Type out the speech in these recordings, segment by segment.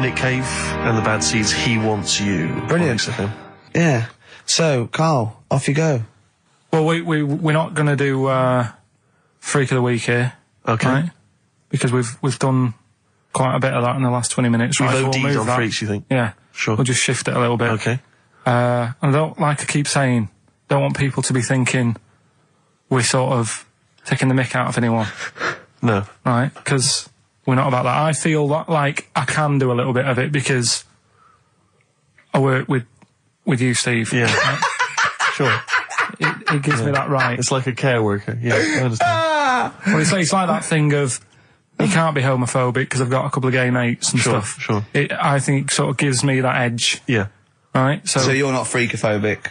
Nick Cave and the Bad Seeds, He Wants You. Brilliant. XFM. Yeah. So, Karl, off you go. Well, we're not going to do Freak of the Week here. Okay. Right? Because we've done quite a bit of that in the last 20 minutes. We've right? OD'd on freaks, you think? Yeah. Sure. We'll just shift it a little bit. Okay. And I don't, like I keep saying, don't want people to be thinking we're sort of taking the mick out of anyone. No. Right? Because we're not about that. I feel like I can do a little bit of it because I work with you, Steve. Yeah. Right? Sure. It gives me that right. It's like a care worker. Yeah, I understand. Well, it's like that thing of you can't be homophobic because I've got a couple of gay mates and stuff. Sure. I think it sort of gives me that edge. Yeah. Right? So you're not freakophobic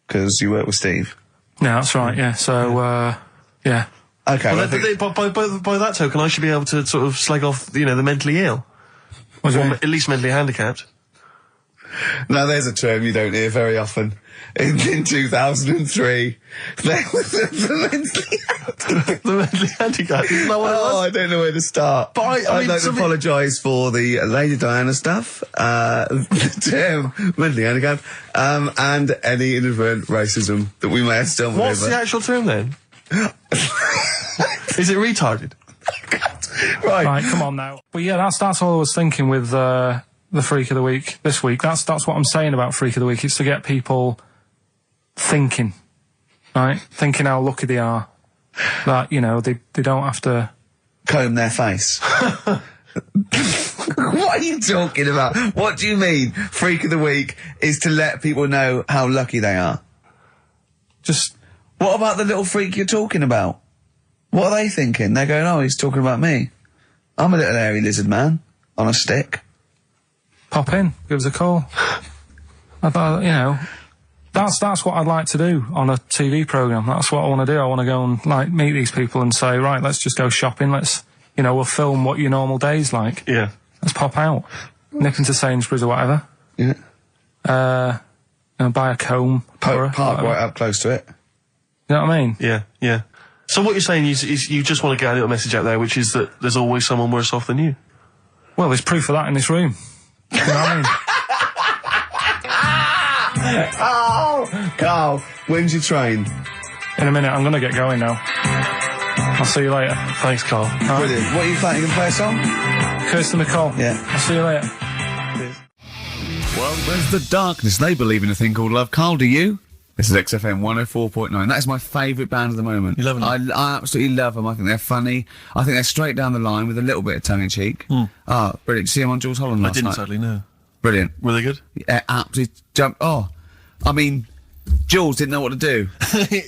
because you work with Steve? No, that's right, yeah. So, yeah. Okay. Well, by that token, I should be able to sort of slag off, the mentally ill. Or at least mentally handicapped. Now, there's a term you don't hear very often. In 2003, there was the mentally handicapped. Isn't that what it was? I don't know where to start. But I'd like to apologise for the Lady Diana stuff, the term mentally handicapped, and any inadvertent racism that we may have stumbled over. What's the actual term then? Is it retarded? Right, come on now. But yeah, that's all I was thinking with the Freak of the Week this week. That's what I'm saying about Freak of the Week. It's to get people thinking, right? Thinking how lucky they are. That, they don't have to comb their face. What are you talking about? What do you mean? Freak of the Week is to let people know how lucky they are. Just... What about the little freak you're talking about? What are they thinking? They're going, oh, he's talking about me. I'm a little hairy lizard man on a stick. Pop in, give us a call. That's what I'd like to do on a TV programme. That's what I want to do. I want to go and, meet these people and say, right, let's just go shopping. Let's, we'll film what your normal day's like. Yeah. Let's pop out. Nip into Sainsbury's or whatever. Yeah. Buy a comb. Park right up close to it. You know what I mean? Yeah, yeah. So what you're saying is you just want to get a little message out there, which is that there's always someone worse off than you. Well, there's proof of that in this room. You know what I mean? Oh, Karl, when's your train? In a minute, I'm going to get going now. I'll see you later. Thanks, Karl. Brilliant. What are you playing? You can play a song? Kirsten McCall. Yeah. I'll see you later. Well, there's the darkness. They believe in a thing called love. Karl, do you? This is XFM 104.9. That is my favourite band at the moment. You love them? I absolutely love them. I think they're funny. I think they're straight down the line with a little bit of tongue-in-cheek. Oh, brilliant. See them on Jules Holland last night? I didn't, sadly, no. Brilliant. Were they good? Yeah, absolutely jumped. Oh, I mean, Jules didn't know what to do.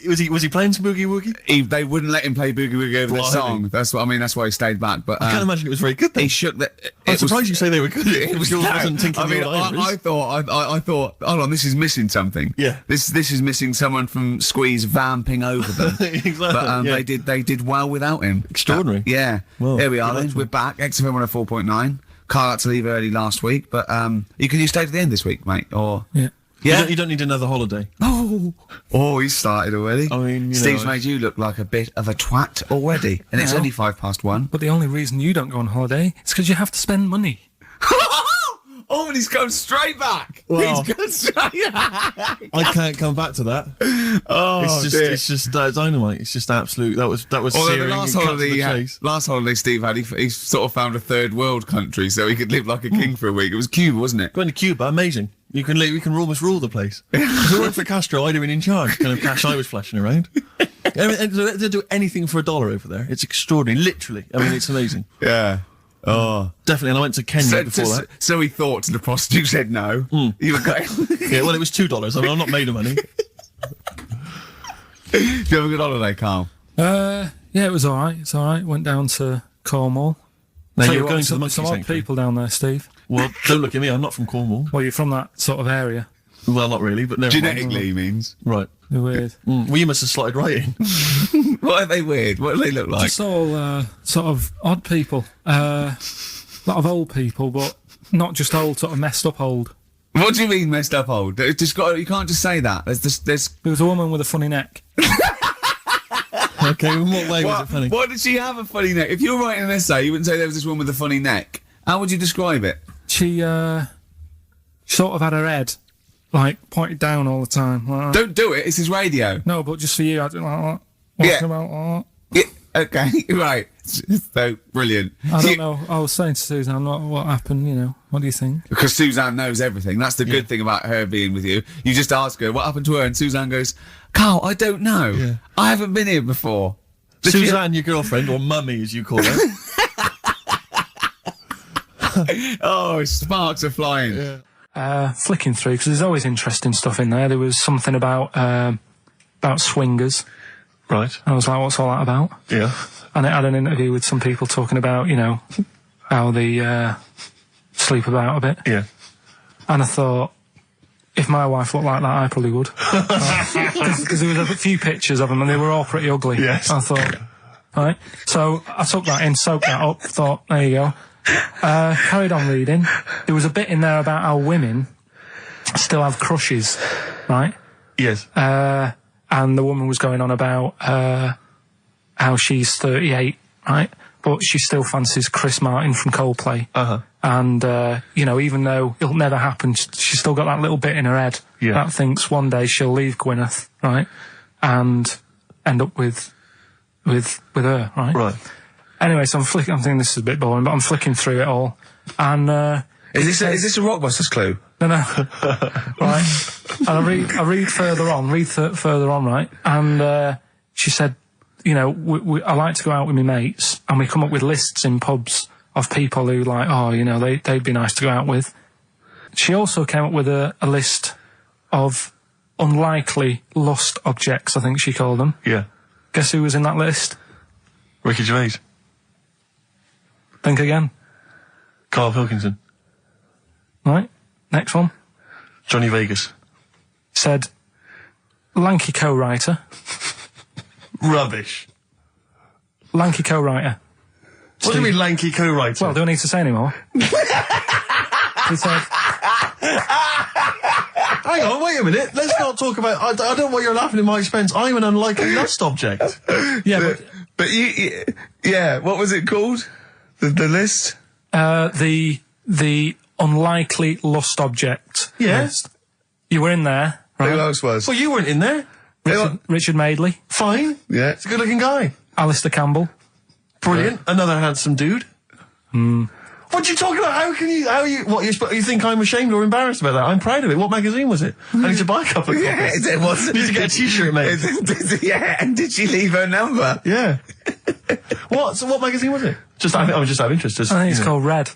was he playing some Boogie Woogie? They wouldn't let him play Boogie Woogie over the song. That's what I mean. That's why he stayed back. But I can't imagine it was very good. Then. He shook the. I'm surprised you say they were good. Jules wasn't thinking. I thought. Hold on, this is missing something. Yeah. This is missing someone from Squeeze vamping over them. Exactly. But they did well without him. Extraordinary. Yeah. Well, here we are. Then we're back. XFM 104.9. Karl had to leave early last week, but you stay to the end this week, mate. Or yeah. Yeah. You don't need another holiday. Oh, he started already. I mean, Steve's made you look like a bit of a twat already, and it's only 1:05. But the only reason you don't go on holiday is because you have to spend money. Oh, and he's gone straight back. Well, He's gone straight back. I can't come back to that. Oh, it's just dynamite. It's just absolute. That was Although the last holiday Steve had, he sort of found a third world country so he could live like a king for a week. It was Cuba, wasn't it? Going to Cuba, amazing. We can almost rule the place. If it weren't for Castro, I'd have been in charge. Kind of cash I was flashing around. They'll do anything for $1 over there. It's extraordinary, literally. I mean, it's amazing. Yeah. Oh, definitely. And I went to Kenya before that. So he thought, and the prostitute said no. You were going. Yeah, well, it was $2. I mean, I'm not made of money. Do you have a good holiday, Karl? Yeah, it was all right. It's all right. Went down to Cornwall. Now So you're going to the monkey some odd sanctuary. people down there, Steve. Well, don't look at me. I'm not from Cornwall. Well, you're from that sort of area. Well, not really, but never mind. Genetically, he means. Right. They're weird. Well, you must have slotted right in. What are they weird? What do they look like? Just all sort of odd people. A lot of old people, but not just old, sort of messed up old. What do you mean messed up old? You can't just say that. There's. There was a woman with a funny neck. Okay, in what way was it funny? Why did she have a funny neck? If you were writing an essay, you wouldn't say there was this woman with a funny neck. How would you describe it? she sort of had her head, like, pointed down all the time. Like, Don't do it, it's his radio. no, but just for you, I don't like that. Yeah. Walking about, Yeah, okay, right. So, brilliant. I don't know. I was saying to Susan, what happened, you know. What do you think? Because Suzanne knows everything. That's the good thing about her being with you. You just ask her, what happened to her? And Suzanne goes, Carl, I don't know. Yeah. I haven't been here before. Suzanne, your girlfriend, or mummy as you call her. Oh, sparks are flying. Yeah. Flicking through, because there's always interesting stuff in there. There was something about swingers. Right. I was like, what's all that about? Yeah. And it had an interview with some people talking about, you know, how they sleep about a bit. Yeah. And I thought, if my wife looked like that, I probably would. Because there was a few pictures of them and they were all pretty ugly. Yes. I thought, right. So I took that in, soaked that up, thought, there you go. Carried on reading. There was a bit in there about how women still have crushes, right? Yes. And the woman was going on about how she's 38, right? But she still fancies Chris Martin from Coldplay. Uh-huh. And, you know, even though it'll never happen, she's still got that little bit in her head that thinks one day she'll leave Gwyneth, right? And end up with her, right? Right. Anyway, so I'm thinking this is a bit boring, but I'm flicking through it all. And, Is this a Rockbusters clue? No. Right. And I read further on, right? And, she said, you know, I like to go out with my mates and we come up with lists in pubs of people who like, oh, you know, they'd be nice to go out with. She also came up with a list of unlikely lust objects, I think she called them. Yeah. Guess who was in that list? Ricky Gervais. Think again. Karl Pilkington. Right. Next one. Johnny Vegas. Said, lanky co-writer. Rubbish. Lanky co-writer. What do you mean lanky co-writer? Well, do I need to say any more? He said... Hang on, wait a minute. Let's not talk about... I don't know why you're laughing at my expense. I'm an unlikely lust object. Yeah, But yeah, what was it called? The list? The unlikely lust object. Yes. You were in there, right? Who else was? Well, you weren't in there. Richard Madeley, Fine. Yeah. He's a good-looking guy. Alistair Campbell. Brilliant. Another handsome dude. What are you talking about? You think I'm ashamed or embarrassed about that? I'm proud of it. What magazine was it? I need to buy a couple of copies. Yeah, it was. Need to get a t-shirt made. Yeah, and did she leave her number? Yeah. What magazine was it? I was just out of interest. I think it's called Red.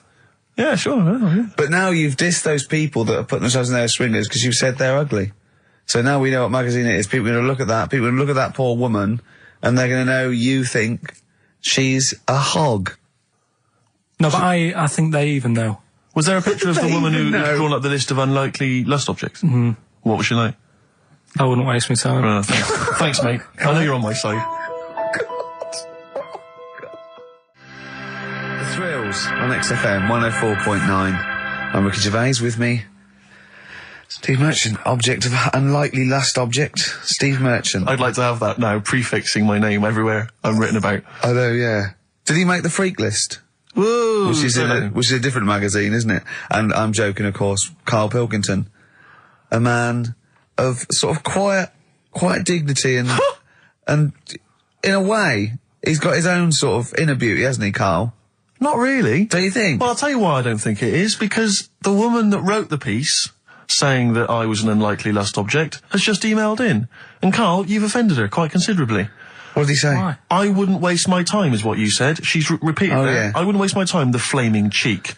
Yeah, sure. Yeah. But now you've dissed those people that are putting themselves in their swingers because you said they're ugly. So now we know what magazine it is. People are going to look at that. People are going to look at that poor woman and they're going to know you think she's a hog. No, but I think they even know. Was there a picture of the woman who's know. drawn up the list of unlikely lust objects? Mm-hmm. What was she like? I wouldn't waste my time. Thanks, mate. I know you're on my side. The Thrills on XFM 104.9. I'm Ricky Gervais, with me Steve Merchant, object of unlikely lust object, Steve Merchant. I'd like to have that now, prefixing my name everywhere I'm written about. I know, yeah. Did he make the freak list? Whoa! Which is a different magazine, isn't it? And I'm joking, of course. Karl Pilkington, a man of sort of quiet dignity and and in a way, he's got his own sort of inner beauty, hasn't he, Karl? Not really. Do you think? Well, I'll tell you why I don't think it is, because the woman that wrote the piece saying that I was an unlikely lust object has just emailed in. And Karl, you've offended her quite considerably. What did he say? Why? I wouldn't waste my time, is what you said. She's repeated that. Yeah. I wouldn't waste my time, the flaming cheek.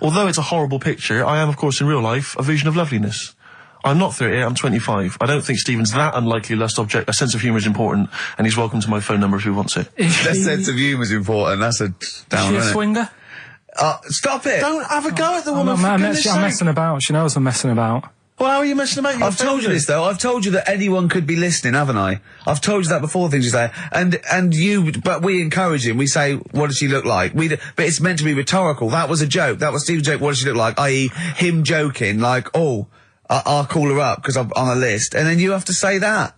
Although it's a horrible picture, I am, of course, in real life, a vision of loveliness. I'm not 38, I'm 25. I don't think Stephen's that unlikely lust object. A sense of humour is important, and he's welcome to my phone number if he wants it. That sense of humour is important. That's a down, Is she a isn't it? swinger? Stop it! Don't have a go at the woman, I'm for goodness sake. messing about. She knows I'm messing about. Well, how are you messing about? I've told you this though. I've told you that anyone could be listening, haven't I? I've told you that before. Things you say, but we encourage him. We say, "What does she look like?" But it's meant to be rhetorical. That was a joke. That was Steve's joke. What does she look like? I.e., him joking, like, "Oh, I'll call her up because I'm on a list," and then you have to say that.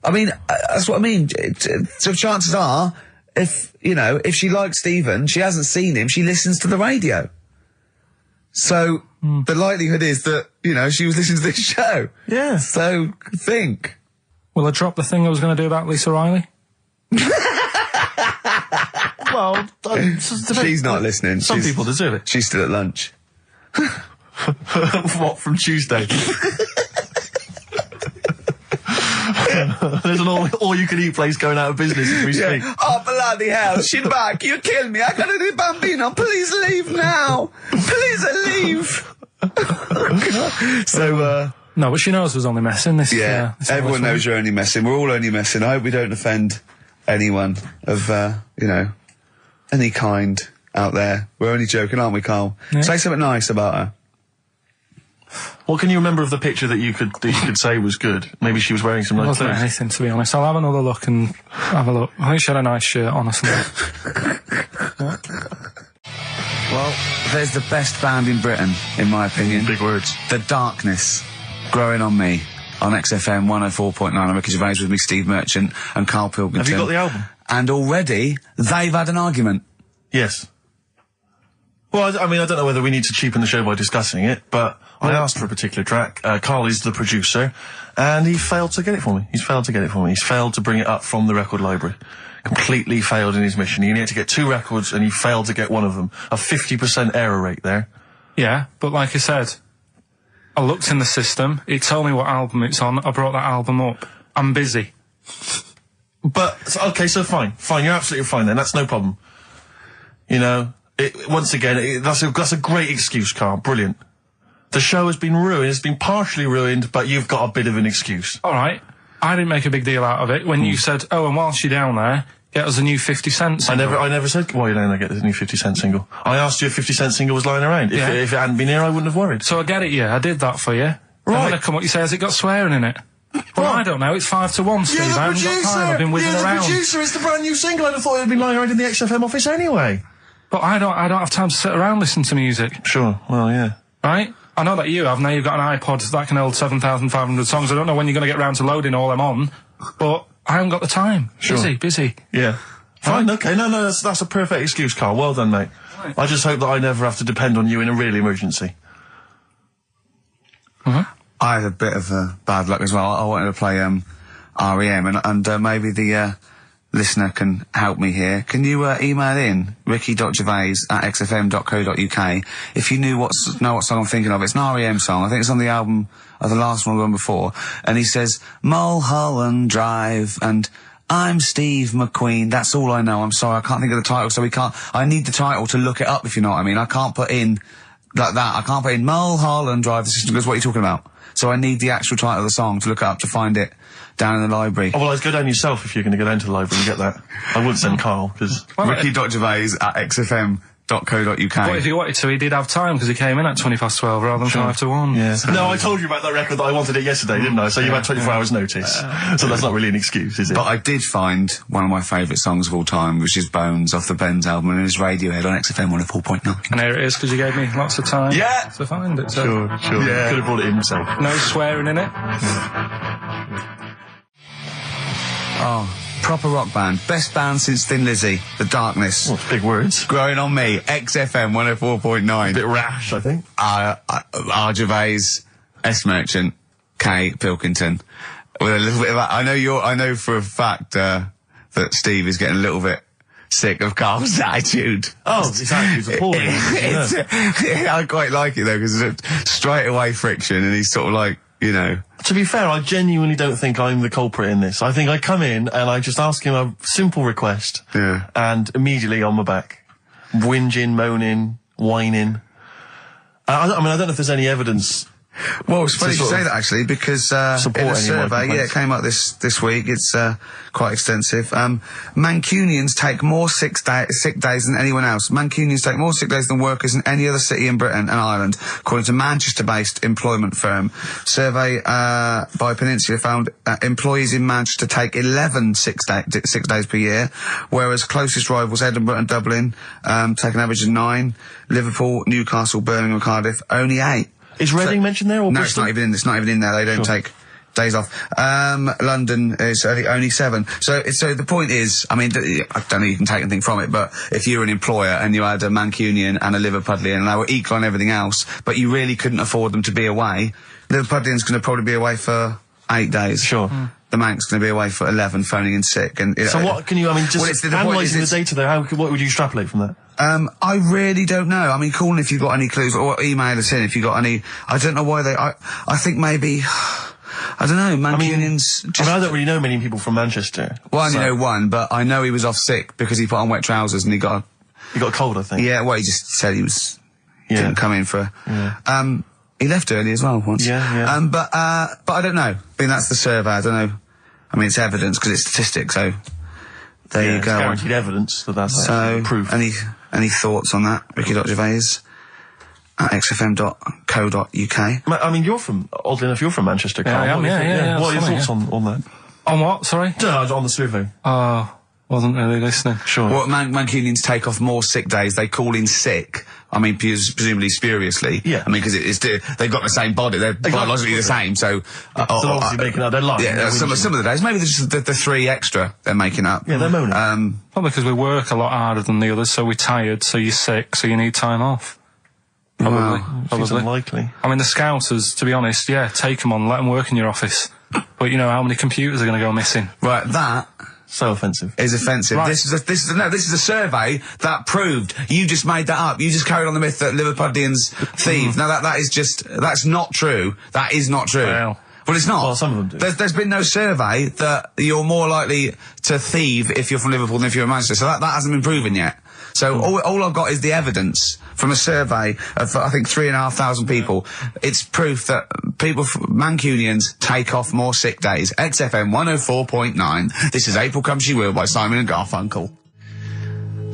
I mean, that's what I mean. So chances are, if she likes Stephen, she hasn't seen him, she listens to the radio. So, the likelihood is that, she was listening to this show. Yeah. So, think. Will I drop the thing I was going to do about Lisa Riley? Well, She's not listening. Some people deserve it. She's still at lunch. What, from Tuesday? There's an all-you-can-eat place going out of business as we speak. Oh, bloody hell, she's back. You killed me. I gotta do Bambino. Please leave now. Please leave. So, no, but she knows we're only messing. This everyone knows you're only messing. We're all only messing. I hope we don't offend anyone of, any kind out there. We're only joking, aren't we, Carl? Yeah. Say something nice about her. What can you remember of the picture that you could say was good? Maybe she was wearing some nice clothes. Wasn't anything, to be honest. I'll have another look and have a look. I think she had a nice shirt on or something. Well, there's the best band in Britain, in my opinion. Big words. The Darkness, Growing on Me, on XFM 104.9. I'm Ricky Gervais with me, Steve Merchant and Karl Pilkington. Have you got the album? And already, they've had an argument. Yes. Well, I mean, I don't know whether we need to cheapen the show by discussing it, but I asked for a particular track. Karl is the producer, and he failed to get it for me. He's failed to bring it up from the record library. Completely failed in his mission. He needed to get 2 records, and he failed to get one of them. A 50% error rate there. Yeah, but like I said, I looked in the system, it told me what album it's on, I brought that album up. I'm busy. But, okay, so fine, you're absolutely fine then, that's no problem. Once again, that's a great excuse, Karl, brilliant. The show has been ruined, it's been partially ruined, but you've got a bit of an excuse. Alright, I didn't make a big deal out of it when you said, oh, and whilst you're down there, get us a new 50 Cent single. I never said, why don't I get the new 50 Cent single? I asked you if 50 Cent single was lying around. If it hadn't been here, I wouldn't have worried. So I get it, I did that for you. Right. And when I come up, you say, has it got swearing in it? Well, I don't know, it's 5-1, Steve. I haven't got time, I've been whizzing around. You're the producer, it's the brand new single. I'd have thought it had been lying around in the XFM office anyway. But I don't have time to sit around listening to music. Sure, well, yeah. Right? I know that you have. Now you've got an iPod that can hold 7,500 songs. I don't know when you're going to get round to loading all them on, but I haven't got the time. Sure. Busy. Yeah. Fine, okay. No, that's a perfect excuse, Karl. Well done, mate. Right. I just hope that I never have to depend on you in a real emergency. I had a bit of bad luck as well. I wanted to play REM, and maybe the listener can help me here. Can you email in ricky.gervais@xfm.co.uk if you know what song I'm thinking of? It's an REM song. I think it's on the album of the last one before. And he says, Mulholland Drive, and I'm Steve McQueen. That's all I know. I'm sorry, I can't think of the title, so I need the title to look it up, if you know what I mean. I can't put in like that. I can't put in Mulholland Drive. The system goes, what are you talking about? So I need the actual title of the song to look up to find it down in the library. Oh, well, I'd go down yourself if you're going to go down to the library and get that. I wouldn't send Karl, because... Ricky.gervais@xfm.co.uk. But if he wanted to, he did have time, because he came in at 1:20 rather than 1:55. Yeah. No, I told you about that record that I wanted it yesterday, didn't I? So you had 24 hours notice. So that's not really an excuse, is it? But I did find one of my favourite songs of all time, which is Bones off the Benz album, and it's Radiohead on XFM 104.9. And here it is, because you gave me lots of time to find it. So. Sure. Yeah. Could have brought it in himself. No swearing in it. Oh, proper rock band. Best band since Thin Lizzy. The Darkness. Well, big words. Growing on Me. XFM 104.9. A bit rash, I think. R. Gervais, S. Merchant, K. Pilkington. With a little bit of that. I know for a fact, that Steve is getting a little bit sick of Karl's attitude. Oh, his attitude's appalling. I quite like it though, because it's straight away friction, and he's sort of like, To be fair, I genuinely don't think I'm the culprit in this. I think I come in and I just ask him a simple request. Yeah. And immediately on my back. Whinging, moaning, whining. I don't know if there's any evidence. Well, it's funny you say that, actually, because in a survey, it came up this week, it's quite extensive. Mancunians take more sick days than anyone else. Mancunians take more sick days than workers in any other city in Britain and Ireland, according to Manchester-based employment firm. Survey by Peninsula found employees in Manchester take 11 sick days per year, whereas closest rivals Edinburgh and Dublin take an average of 9. Liverpool, Newcastle, Birmingham and Cardiff, only 8. Is Reading mentioned there, or no, Bristol? it's not even in there. They don't take days off. London is only 7. So the point is, I mean, I don't know you can take anything from it, but if you're an employer and you had a Mancunian and a Liverpudlian and they were equal on everything else, but you really couldn't afford them to be away, Liverpudlian's going to probably be away for 8 days. Sure. The Manc's going to be away for 11, phoning in sick. And so what can you, I mean, just analysing the data there, what would you extrapolate from that? I really don't know. I mean, call in if you've got any clues, or email us in if you've got any. I don't know why I think maybe, I don't know, Mancunians. I don't really know many people from Manchester. Well, I only know one, but I know he was off sick because he put on wet trousers and he got a cold, I think. Yeah, well, he just said he was, didn't come in for, he left early as well once. Yeah. But I don't know. I mean, that's the survey. I don't know. I mean, it's evidence because it's statistics, so there you go. It's guaranteed evidence that's proof. Any thoughts on that? Ricky.Gervais at xfm.co.uk. I mean, oddly enough, you're from Manchester, Karl. Yeah, I am, yeah. What are your thoughts on that? On what, sorry? On the survey. Wasn't really listening. Sure. Well, Mancunians take off more sick days. They call in sick. I mean, presumably spuriously. Yeah. I mean, because they've got the same body. They're biologically the same, so... they're obviously making up their life. Yeah, some of the days. Maybe they're just the 3 extra they're making up. Yeah, they're moaning. Probably because we work a lot harder than the others, so we're tired, so you're sick, so you need time off. Probably. Seems unlikely. I mean, the Scousers, to be honest, take them on, let them work in your office. But you know how many computers are going to go missing? Right, that... So offensive. Is offensive. Right. This is a survey that proved. You just made that up. You just carried on the myth that Liverpudlians thieve. Now that's not true. That is not true. Well, it's not. Well, some of them do. There's been no survey that you're more likely to thieve if you're from Liverpool than if you're in Manchester. So that hasn't been proven yet. So all I've got is the evidence from a survey of, I think, 3,500 people. It's proof that Mancunians take off more sick days. XFM 104.9. This is April Come She Will by Simon and Garfunkel.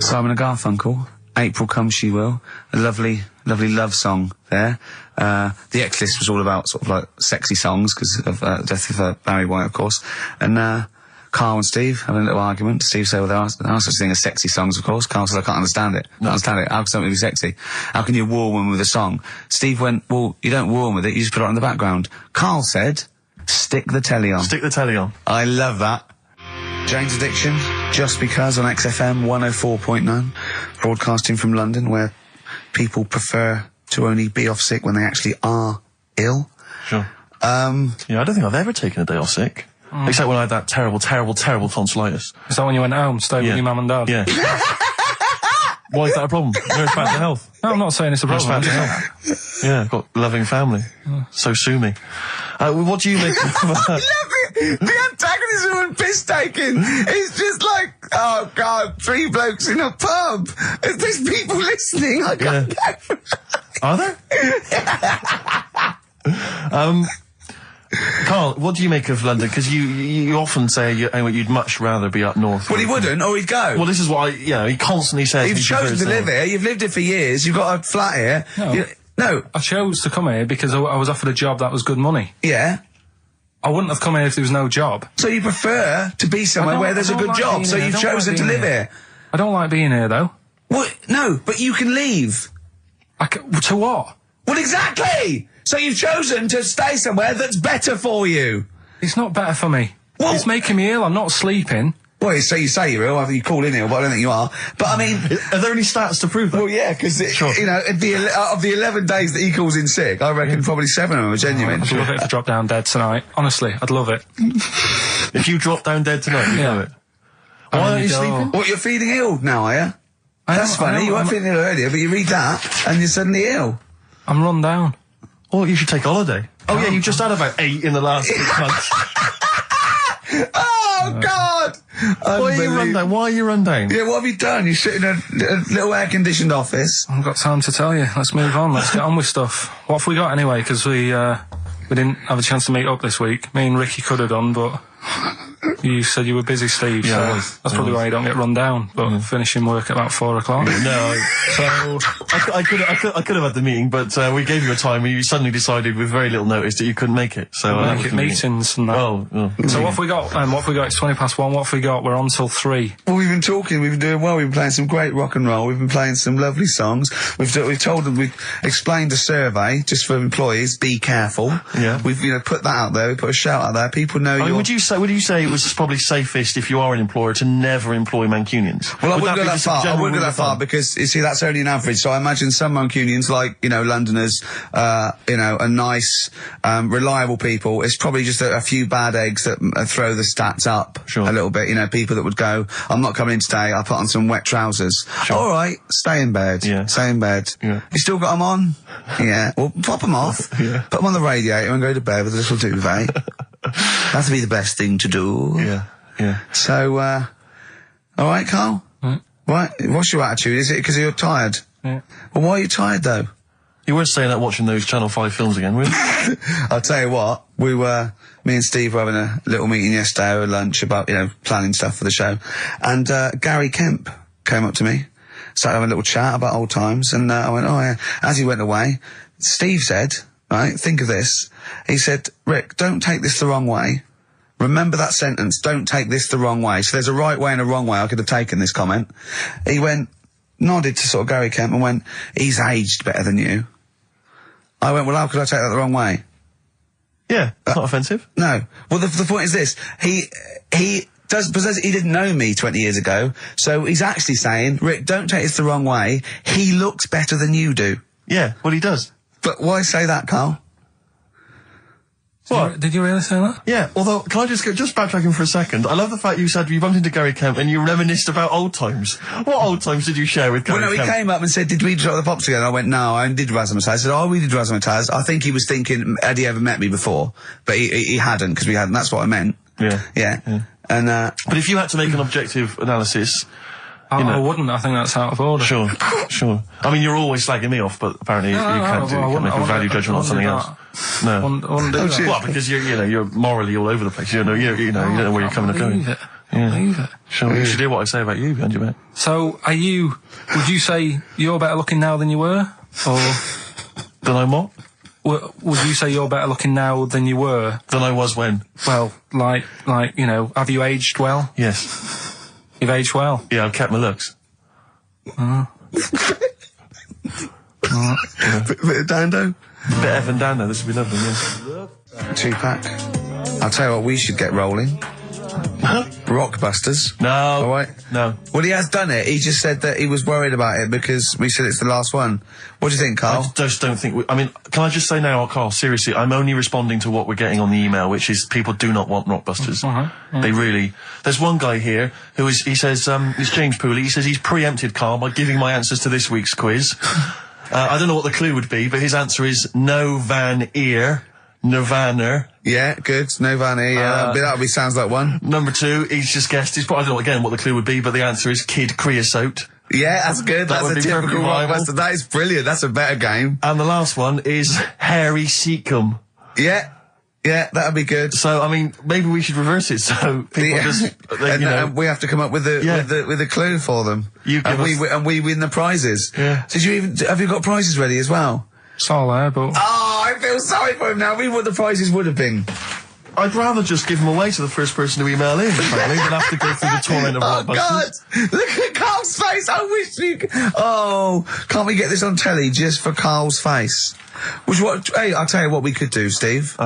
Simon and Garfunkel, April Come She Will. A lovely love song there. The X list was all about sort of like sexy songs because of the death of Barry White, of course. And Karl and Steve having a little argument. Steve said, well, there are such thing as sexy songs, of course. Karl said, I can't understand it. How can something be sexy? How can you woo a woman with a song? Steve went, well, you don't woo a woman with it, you just put it on in the background. Karl said, stick the telly on. Stick the telly on. I love that. Jane's Addiction, Just Because on XFM 104.9. Broadcasting from London, where people prefer to only be off sick when they actually are ill. Sure. I don't think I've ever taken a day off sick. Except when I had that terrible tonsillitis. Is that when you went home, stayed with your mum and dad? Yeah. Why is that a problem? It's back to health. No, I'm not saying it's a problem. It's back to health. Yeah, I've got a loving family. So sue me. What do you make of that? I love it! The antagonism and piss-taking is just like, oh God, 3 blokes in a pub. There's people listening. I can't go. Are there? Karl, what do you make of London? Because you often say you'd much rather be up north. Well, he wouldn't, or he'd go. Well, this is what he constantly says. You've chosen to live here. You've lived here for years. You've got a flat here. No. I chose to come here because I was offered a job that was good money. Yeah. I wouldn't have come here if there was no job. So you prefer to be somewhere where there's a good job, so you've chosen to live here. I don't like being here, though. What? No, but you can leave. To what? Well, exactly! So you've chosen to stay somewhere that's better for you. It's not better for me. Well, it's making me ill. I'm not sleeping. Well, so you say you're ill, I think you call in ill, but I don't think you are. But I mean... Are there any stats to prove that? Well, yeah, because, you know, of the 11 days that he calls in sick, I reckon probably 7 of them are genuine. I'd love it if I dropped down dead tonight. Honestly, I'd love it. If you drop down dead tonight, you know it. Why aren't you sleeping? What, you're feeling ill now, are you? That's funny. You weren't feeling ill earlier, but you read that, and you're suddenly ill. I'm run down. Well, you should take a holiday. Oh, yeah, you just had about 8 in the last 6 months. Oh, God! Why are you run down? Yeah, what have you done? You sit in a little air-conditioned office. I haven't got time to tell you. Let's move on. Let's get on with stuff. What have we got anyway? Because we didn't have a chance to meet up this week. Me and Ricky could have done, but... You said you were busy, Steve, Yeah, so that's probably why you don't get run down, but finishing work at about 4 o'clock. No, so I could have had the meeting, but we gave you a time and you suddenly decided with very little notice that you couldn't make it. So Make it meetings and that. Oh. So what have we got? What have we got? It's 1:20. What have we got? We're on till 3. Well, we've been talking, we've been doing well, we've been playing some great rock and roll, we've been playing some lovely songs, we've told them, we've explained a survey, just for employees, be careful. Yeah. We've, put that out there, we put a shout out there, people know I mean, would you say it was probably safest if you are an employer to never employ Mancunians? Well, I wouldn't go be that just a far. I general wouldn't go rule that of far thumb? because, you see, that's only an average. So I imagine some Mancunians, like, Londoners, are nice, reliable people. It's probably just a few bad eggs that throw the stats up a little bit. People that would go, I'm not coming in today, I'll put on some wet trousers. Sure. All right, stay in bed. Yeah. Stay in bed. Yeah. You still got them on? Yeah. Well, pop them off. Yeah. Put them on the radiator and go to bed with a little duvet. That'd be the best thing to do. Yeah. So, all right, Carl? Right. What's your attitude? Is it because you're tired? Yeah. Well, why are you tired, though? You weren't staying up watching those Channel 5 films again, were you? I'll tell you what, me and Steve were having a little meeting yesterday over lunch about, planning stuff for the show. And, Gary Kemp came up to me, started having a little chat about old times, and, I went, oh yeah. As he went away, Steve said, right, think of this. He said, Rick, don't take this the wrong way. Remember that sentence, don't take this the wrong way. So there's a right way and a wrong way I could have taken this comment. He nodded to sort of Gary Kemp and went, he's aged better than you. I went, well, how could I take that the wrong way? Yeah, it's not offensive. No. Well, the point is this. He didn't know me 20 years ago, so he's actually saying, Rick, don't take this the wrong way. He looks better than you do. Yeah, well, he does. But why say that, Carl? What? Did you really say that? Yeah, although, can I just backtracking for a second? I love the fact you said you bumped into Gary Kemp and you reminisced about old times. What old times did you share with Gary Well, no, Kemp? he came up and said, did we drop the pops together? I went, no, I did Razzmatazz. I said, oh, we did Razzmatazz. I think he was thinking, had he ever met me before? But he hadn't, because we hadn't. That's what I meant. Yeah. And, But if you had to make an objective analysis... I wouldn't. I think that's out of order. Sure. I mean, you're always slagging me off, but apparently you can't make a value judgment on something else. No. Well, because you're morally all over the place. You don't know where you're coming and going. Believe it. Sure. You should hear what I say about you behind your back. So, would you say you're better looking now than you were? Or... Than I'm what? Would you say you're better looking now than you were? Than I was when? Well, have you aged well? Yes. You've aged well? Yeah, I've kept my looks. Bit of Dando? Bit of Evan Dando, this would be lovely, yeah. 2-pack. I'll tell you what, we should get rolling. Rockbusters. No. All right? No. Well, he has done it. He just said that he was worried about it because we said it's the last one. What do you think, Carl? I just don't think... can I just say now, Carl, seriously, I'm only responding to what we're getting on the email, which is people do not want Rockbusters. They really... There's one guy here he says, it's James Pooley, he says he's preempted Carl by giving my answers to this week's quiz. I don't know what the clue would be, but his answer is no van ear. Nirvana. Yeah, good. Nirvana, yeah. That sounds like one. Number 2, he's just guessed. I don't know again what the clue would be, but the answer is Kid Creosote. Yeah, that's good. That's a typical Rockbuster. That is brilliant. That's a better game. And the last one is Harry Seacombe. Yeah, that'd be good. So, maybe we should reverse it so people and we have to come up with the clue for them. And we win the prizes. Yeah. So have you got prizes ready as well? It's all there, but... Oh, I feel sorry for him now. What the prizes would have been. I'd rather just give them away to the first person to email in, frankly, than have to go through the torrent of Rockbusters. Oh, God! Look at Carl's face! I wish you could... Oh, can't we get this on telly just for Carl's face? Hey, I'll tell you what we could do, Steve.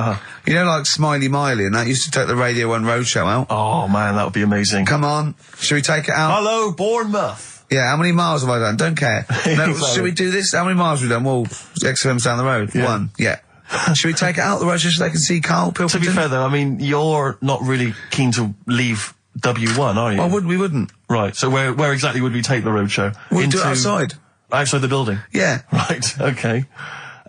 You know, like Smiley Miley and that used to take the Radio 1 Roadshow out? Oh, man, that would be amazing. Come on. Should we take it out? Hello, Bournemouth. Yeah, how many miles have I done? Don't care. No, should we do this? How many miles have we done? Well, XFM's down the road. Yeah. 1. Yeah. Should we take it out the road just so they can see Karl Pilkington? To be fair, though, you're not really keen to leave W1, are you? Well, we wouldn't. Right, so where exactly would we take the roadshow? We'll do it outside. Outside the building? Yeah. Right, okay.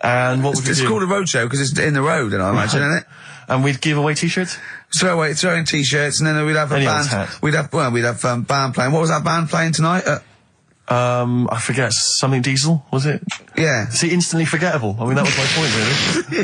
And what would we do? It's called a roadshow because it's in the road, I imagine, isn't it? And we'd give away T-shirts? Throw in T-shirts, and then we'd have a band. We'd have band playing. What was that band playing tonight? I forget, something Diesel, was it? Yeah. Is he instantly forgettable? I mean, that was my point,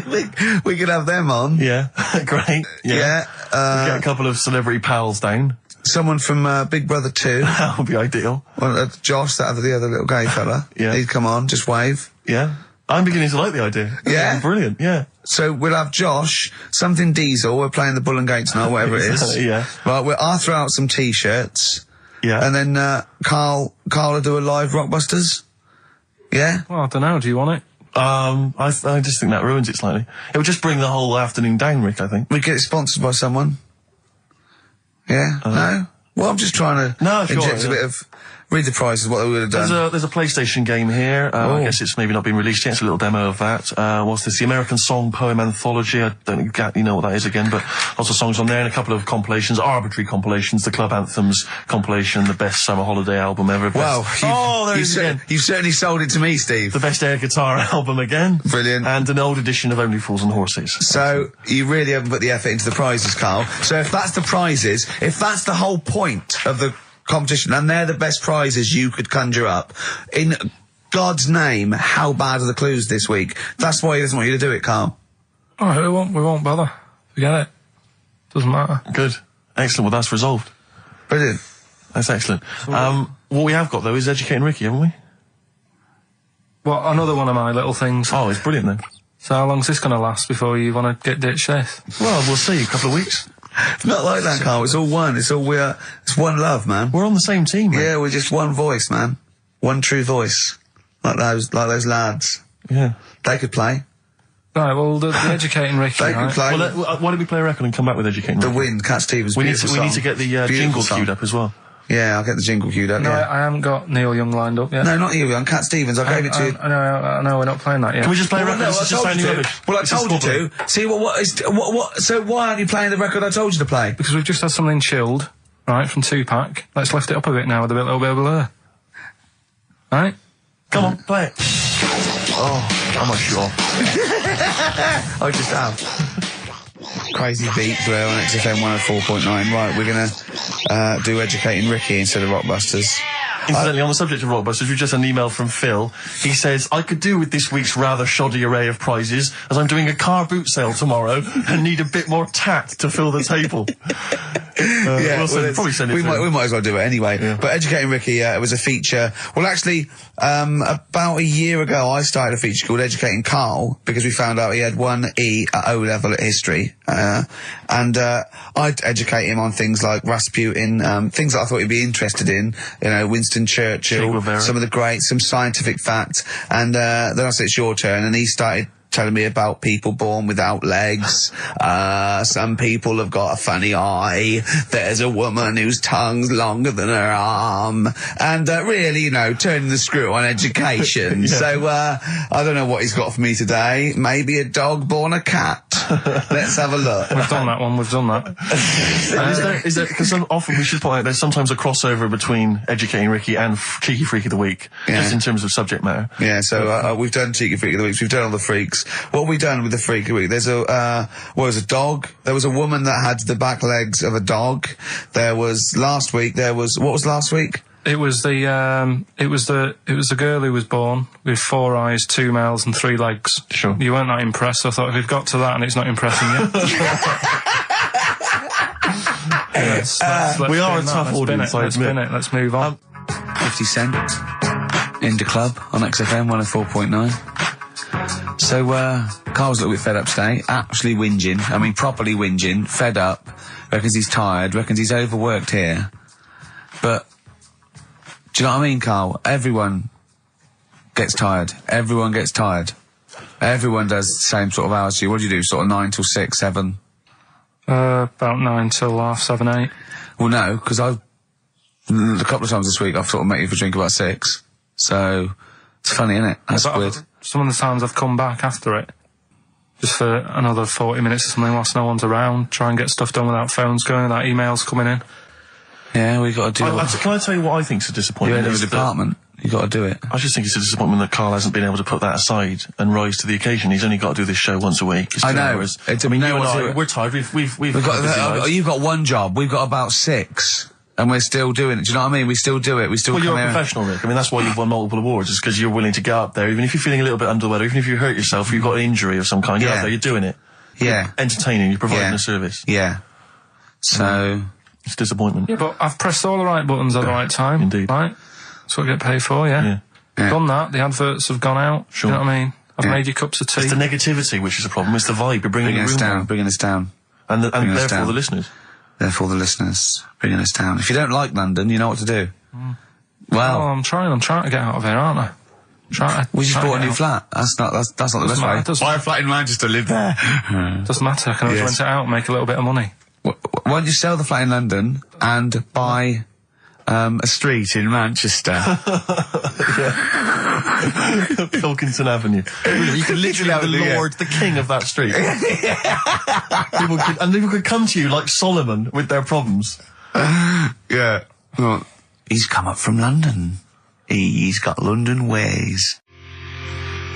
really. we could have them on. Yeah, great. Yeah. Get a couple of celebrity pals down. Someone from Big Brother 2. That would be ideal. Well, Josh, the other little gay fella. Yeah. He'd come on, just wave. Yeah. I'm beginning to like the idea. Yeah? Brilliant, yeah. So we'll have Josh, something Diesel, we're playing the Bull and Gate tonight, whatever it is. Yeah. Right, I'll throw out some T-shirts. Yeah. And then, Karl will do a live Rockbusters. Yeah? Well, I don't know. Do you want it? I just think that ruins it slightly. It would just bring the whole afternoon down, Rick, I think. We get it sponsored by someone. Yeah? No? Well, I'm just trying to inject a bit of... Read the prizes, what we would have done. There's a PlayStation game here. I guess it's maybe not been released yet. It's a little demo of that. What's this? The American Song Poem Anthology. I don't exactly know what that is again, but lots of songs on there and a couple of compilations, arbitrary compilations, the Club Anthems compilation, the best summer holiday album ever. Wow. There again. You've certainly sold it to me, Steve. The best air guitar album again. Brilliant. And an old edition of Only Fools and Horses. So, you really haven't put the effort into the prizes, Karl. So if that's the prizes, if that's the whole point of the competition, and they're the best prizes you could conjure up, in God's name, how bad are the clues this week? That's why he doesn't want you to do it, Karl. Alright, we won't bother. Forget it. Doesn't matter. Good. Excellent. Well, that's resolved. Brilliant. That's excellent. What we have got, though, is Educating Ricky, haven't we? Well, another one of my little things. Oh, it's brilliant, then. So how long's this going to last before you want to get ditched this? Well, we'll see. A couple of weeks. It's not like that, Karl. It's all one. It's one love, man. We're on the same team, man. Yeah, we're just one voice, man. One true voice. Like those lads. Yeah. They could play. Right, well, the Educating Ricky, They could play. Well, why don't we play a record and come back with Educating The Ricky? Wind, Cat Stevens. We need to get the jingle queued up as well. Yeah, I'll get the jingle queued up. No, yeah. I haven't got Neil Young lined up yet. No, not you, Cat Stevens. I gave it to you. I know, we're not playing that yet. Can we just play a record? Well, no, This is just sounding rubbish. Well, I told you to. See, so why aren't you playing the record I told you to play? Because we've just had something chilled, right, from Tupac. Let's lift it up a bit now with a little bit of blur. Right? Come on, play it. Oh, I'm not sure. I just have. Crazy beat there on XFM 104.9. Right, we're gonna do Educating Ricky instead of Rockbusters. Incidentally, on the subject of Rockbusters, we've just had an email from Phil. He says, I could do with this week's rather shoddy array of prizes, as I'm doing a car boot sale tomorrow and need a bit more tact to fill the table. Probably send it to him. We might as well do it anyway. Yeah. But Educating Ricky, it was a feature. Well, actually, about a year ago, I started a feature called Educating Karl, because we found out he had 1 E at O level at history. And I'd educate him on things like Rasputin, things that I thought he'd be interested in, you know, Winston Churchill, some of the greats, some scientific facts. And then I said, it's your turn, and he started telling me about people born without legs. Some people have got a funny eye. There's a woman whose tongue's longer than her arm. And really, you know, turning the screw on education. Yeah. So I don't know what he's got for me today. Maybe a dog born a cat. Let's have a look. We've done that one, we've done that. Is there, because often we should point out there's sometimes a crossover between Educating Ricky and Cheeky Freak of the Week, just in terms of subject matter. Yeah, so we've done Cheeky Freak of the Week, we've done all the freaks. What have we done with the Freak of the Week? There's a dog. There was a woman that had the back legs of a dog. There was last week, what was last week? It was the girl who was born with 4 eyes, 2 mouths and 3 legs. Sure. You weren't that impressed. I thought if we've got to that and it's not impressing you. let's we are a spin tough audience, I Let's admit. spin it. Let's move on. 50 Cent. Into Club on XFM 104.9. So, Karl's a little bit fed up today. Actually whinging. I mean, properly whinging. Fed up. Reckons he's tired. Reckons he's overworked here. But, do you know what I mean, Karl? Everyone gets tired. Everyone gets tired. Everyone does the same sort of hours as you. What do you do? Sort of 9 till 6, 7? About 9 till 7, 8. Well, no, because a couple of times this week I've sort of met you for a drink about 6. So, it's funny, isn't it? That's weird. Some of the times I've come back after it, just for another 40 minutes or something whilst no one's around, try and get stuff done without phones going, without emails coming in. Yeah, we got to do it. Can I tell you what I think's a disappointment? You're in the department. You got to do it. I just think it's a disappointment that Karl hasn't been able to put that aside and rise to the occasion. He's only got to do this show once a week. It's I 2 know. hours. I mean, you and I, we're tired. We've got, you've got one job. We've got about 6. and we're still doing it. Do you know what I mean? We still do it. We still Well, come you're a here. professional, Rick. I mean, that's why you've won multiple awards, is because you're willing to get up there, even if you're feeling a little bit under the weather, even if you hurt yourself, or you've got an injury of some kind, you're up there, you're doing it. Yeah. You're entertaining, you're providing a service. Yeah. So... It's disappointment. Yeah, but I've pressed all the right buttons at the right time. Indeed. Right? That's what I get paid for, yeah. Done that, the adverts have gone out. Sure. You know what I mean? I've made you cups of tea. It's the negativity which is the problem, it's the vibe, you're bringing us down, bringing us down. And therefore the listeners. Therefore the listeners, bringing us down. If you don't like London, you know what to do. Well... I'm trying to get out of here, aren't I? We just bought a new flat. That's not the best way. Buy a flat in Manchester, live there. Doesn't matter, I can always rent it out and make a little bit of money. Why don't you sell the flat in London and buy a street in Manchester? Pilkington Avenue. Really, you could literally have the Lord, the king of that street. people could come to you like Solomon with their problems. Yeah. Well, he's come up from London. He's got London ways.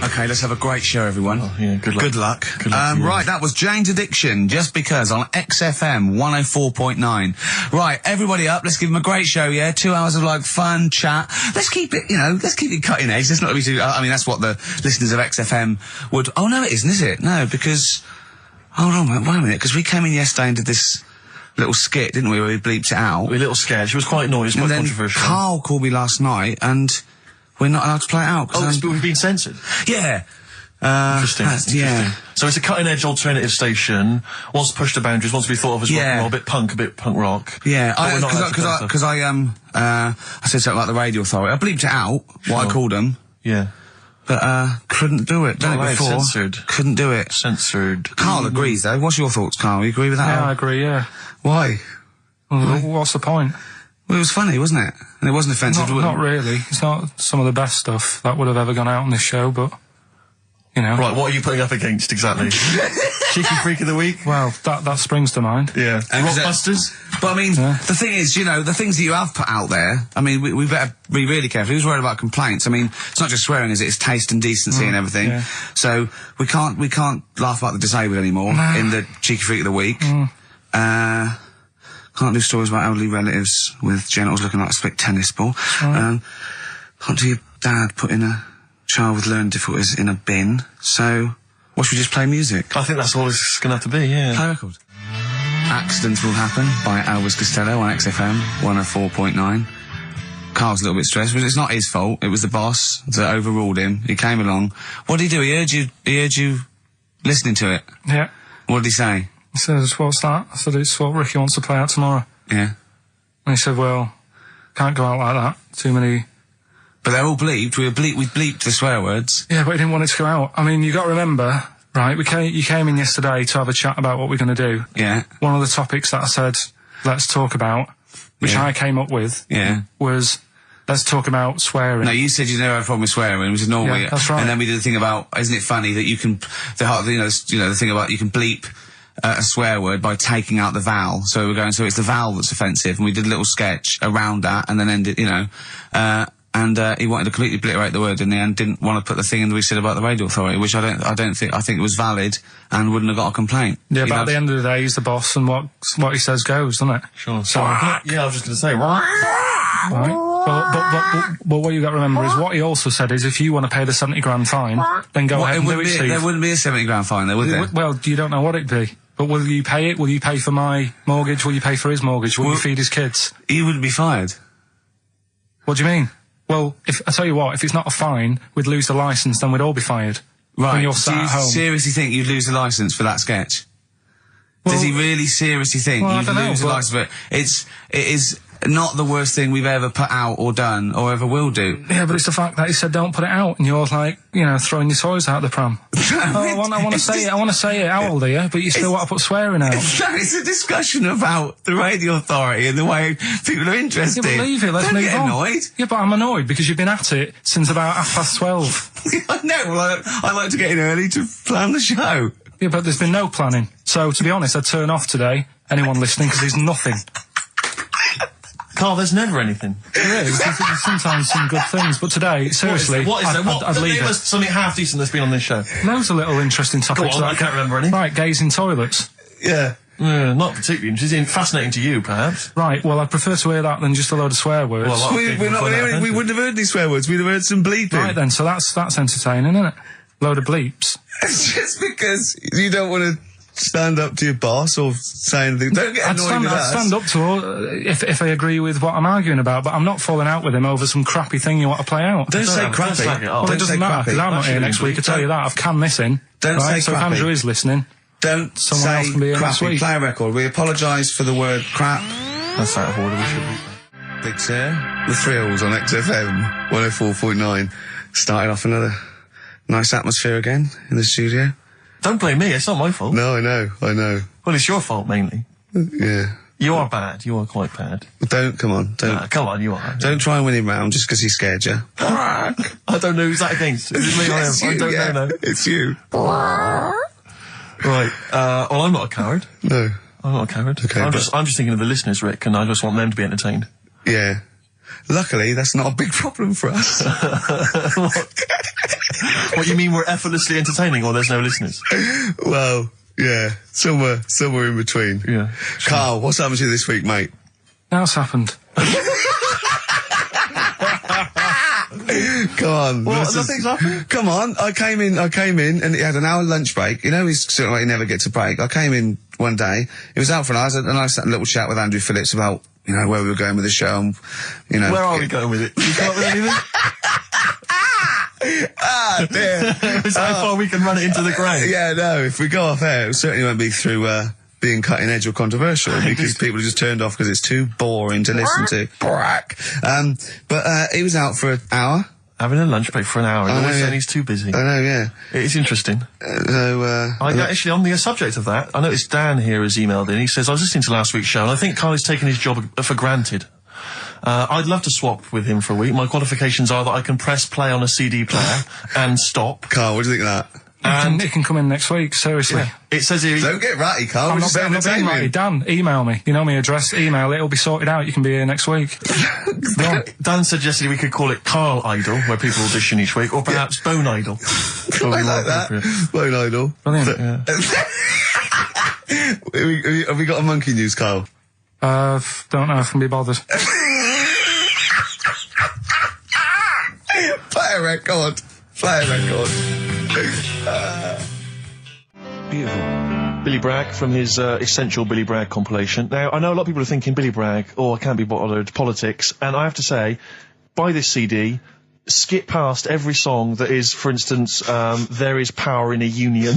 Okay, let's have a great show, everyone. Oh, yeah, good luck. Good luck. Good luck Right, that was Jane's Addiction, Just Because, on XFM 104.9. Right, everybody up, let's give them a great show, yeah? 2 hours of, like, fun, chat. Let's keep it, let's keep it cutting edge. Let's not be too, I mean, that's what the listeners of XFM would... Oh, no, it isn't, is it? No, because... Hold on, wait a minute, because we came in yesterday and did this little skit, didn't we, where we bleeped it out. A little scared. She was quite annoyed, quite controversial. Karl called me last night, and... We're not allowed to play it out. We've been censored? Yeah. Interesting. Yeah. So it's a cutting-edge alternative station, wants to push the boundaries, wants to be thought of as rock and roll, a bit punk rock. Yeah, because I said something like the Radio Authority. I bleeped it out, what I called them. Yeah. But, couldn't do it. Done it before. Censored. Couldn't do it. Censored. Karl agrees, though. What's your thoughts, Karl? You agree with that? Yeah, I agree, yeah. Why? Well, what's the point? Well, it was funny, wasn't it? And it wasn't offensive. Not really. It's not some of the best stuff that would have ever gone out on this show, but, Right, what are you putting up against, exactly? Cheeky Freak of the Week? Well, that springs to mind. Yeah. Rockbusters? But, I mean, the thing is, the things that you have put out there, I mean, we better be really careful. Who's worried about complaints? I mean, it's not just swearing, is it? It's taste and decency and everything. Yeah. So, we can't laugh about the disabled anymore in the Cheeky Freak of the Week. Can't do stories about elderly relatives with genitals looking like a split tennis ball. Can't do your dad putting a child with learning difficulties in a bin. So, what should we just play music? I think that's all it's going to have to be, yeah. Play a record. Accidents Will Happen by Elvis Costello on XFM 104.9. Karl's a little bit stressed, but it's not his fault. It was the boss that overruled him. He came along. What did he do? He heard you listening to it. Yeah. What did he say? He says, what's that? I said, it's what Ricky wants to play out tomorrow. Yeah. And he said, well, can't go out like that. Too many... But they're all bleeped. We bleeped the swear words. Yeah, but he didn't want it to go out. I mean, you got to remember, right, you came in yesterday to have a chat about what we're going to do. Yeah. One of the topics that I said, let's talk about, which I came up with, was... Let's talk about swearing. No, you said you never had a problem with swearing, which is normal. Yeah, that's right. And then we did the thing about, isn't it funny that you can, the thing about you can bleep a swear word by taking out the vowel. So we're going, so it's the vowel that's offensive, and we did a little sketch around that, and then ended, he wanted to completely obliterate the word in the end, didn't want to put the thing in that we said about the Radio Authority, which I think it was valid and wouldn't have got a complaint. Yeah, but at the end of the day, he's the boss, and what he says goes, doesn't it? Sure. So, yeah, I was just going to say, right. But what you got to remember is what he also said is if you want to pay the 70 grand fine, then go ahead and do it, Steve. There wouldn't be a 70 grand fine there, would there? Well, you don't know what it'd be. But will you pay it? Will you pay for my mortgage? Will you pay for his mortgage? Will you feed his kids? He wouldn't be fired. What do you mean? Well, I tell you what, if it's not a fine, we'd lose the licence, then we'd all be fired. Right. When you're sat at home. Do you seriously think you'd lose the licence for that sketch? Well, does he really seriously think you'd lose the licence for it? It is not the worst thing we've ever put out or done or ever will do. Yeah, but it's the fact that he said don't put it out, and you're like, throwing your toys out the pram. I want to say it. I want to say it. How old are you? But you still want to put swearing out. It's a discussion about the Radio Authority and the way people are interested. Yeah, but leave it. Let's move on. Don't get annoyed. Yeah, but I'm annoyed because you've been at it since about 12:30. I know. Well, I like to get in early to plan the show. Yeah, but there's been no planning. So, to be honest, I'd turn off today, anyone listening, because there's nothing. Karl, there's never anything. There is. There's sometimes some good things, but today, seriously, what is there? I'd leave it. Something half decent that's been on this show. Loads of little interesting topics. Go on, I can't remember any. Right, gays in toilets. Yeah. Not particularly interesting. Fascinating to you, perhaps. Right, well, I'd prefer to hear that than just a load of swear words. Well, We wouldn't have heard any swear words. We'd have heard some bleeping. Right then, so that's entertaining, isn't it? Load of bleeps. It's just because you don't want to stand up to your boss or say anything. Don't get annoyed with I'd us. stand up to her if I agree with what I'm arguing about, but I'm not falling out with him over some crappy thing you want to play out. Don't say crappy. slag it off. Well, it doesn't matter, because I'm not here next week, I tell you that. I've canned this in. Don't right? say So if crappy. Andrew is listening, Don't Someone else say can be here next crappy. week. Play a record. We apologise for the word crap. That's out of order, we should be. Big Sir. The Thrills on XFM 104.9. Starting off another nice atmosphere again in the studio. Don't blame me, it's not my fault. No, I know. Well, it's your fault, mainly. Yeah. You are bad. You are quite bad. Come on. Come on, you are. Don't try and win him round just because he scared you. I don't know who's that against. Is it me or him? It's I you, don't yeah. know. It's you. Right. Well, I'm not a coward. No. I'm not a coward. Okay, I'm but- just thinking of the listeners, Rick, and I just want them to be entertained. Yeah. Luckily, that's not a big problem for us. What, you mean we're effortlessly entertaining, or there's no listeners? Well, yeah. Somewhere in between. Yeah. Carl, what's happened to you this week, mate? now it's happened. Come on. Well, this is- nothing's happened. Come on. I came in, and he had an hour lunch break. You know, he's sort of like he never gets a break. I came in one day. He was out for an hour, and I sat in a little chat with Andrew Phillips about, you know, where we were going with the show. And, you know. Where are we going with it? You come up with anything? Ah, dear. Is that how far we can run it into the ground? Yeah, no. If we go off air, it certainly won't be through being cutting edge or controversial because people are just turned off because it's too boring to listen to. But he was out for an hour. Having a lunch break for an hour and I know, always saying yeah. he's too busy. I know, yeah. It's interesting. Actually, On the subject of that, I noticed Dan here has emailed in. He says, I was listening to last week's show and I think Carl has taken his job for granted. I'd love to swap with him for a week. My qualifications are that I can press play on a CD player and stop. Carl, what do you think of that? And it can come in next week, seriously. It says here... Don't get ratty, Carl. I'm We're not just being entertaining. right. Dan, email me. You know my address. Email. It'll be sorted out. You can be here next week. Dan suggested we could call it Carl Idol, where people audition each week, or perhaps Bone Idol. I like that. Bone Idol. Brilliant. Have we got a monkey news, Carl? Don't know if I can be bothered. Play a record. Beautiful. Billy Bragg from his Essential Billy Bragg compilation. Now, I know a lot of people are thinking Billy Bragg, I can't be bothered, politics, and I have to say, buy this CD, skip past every song that is, for instance, there is power in a union.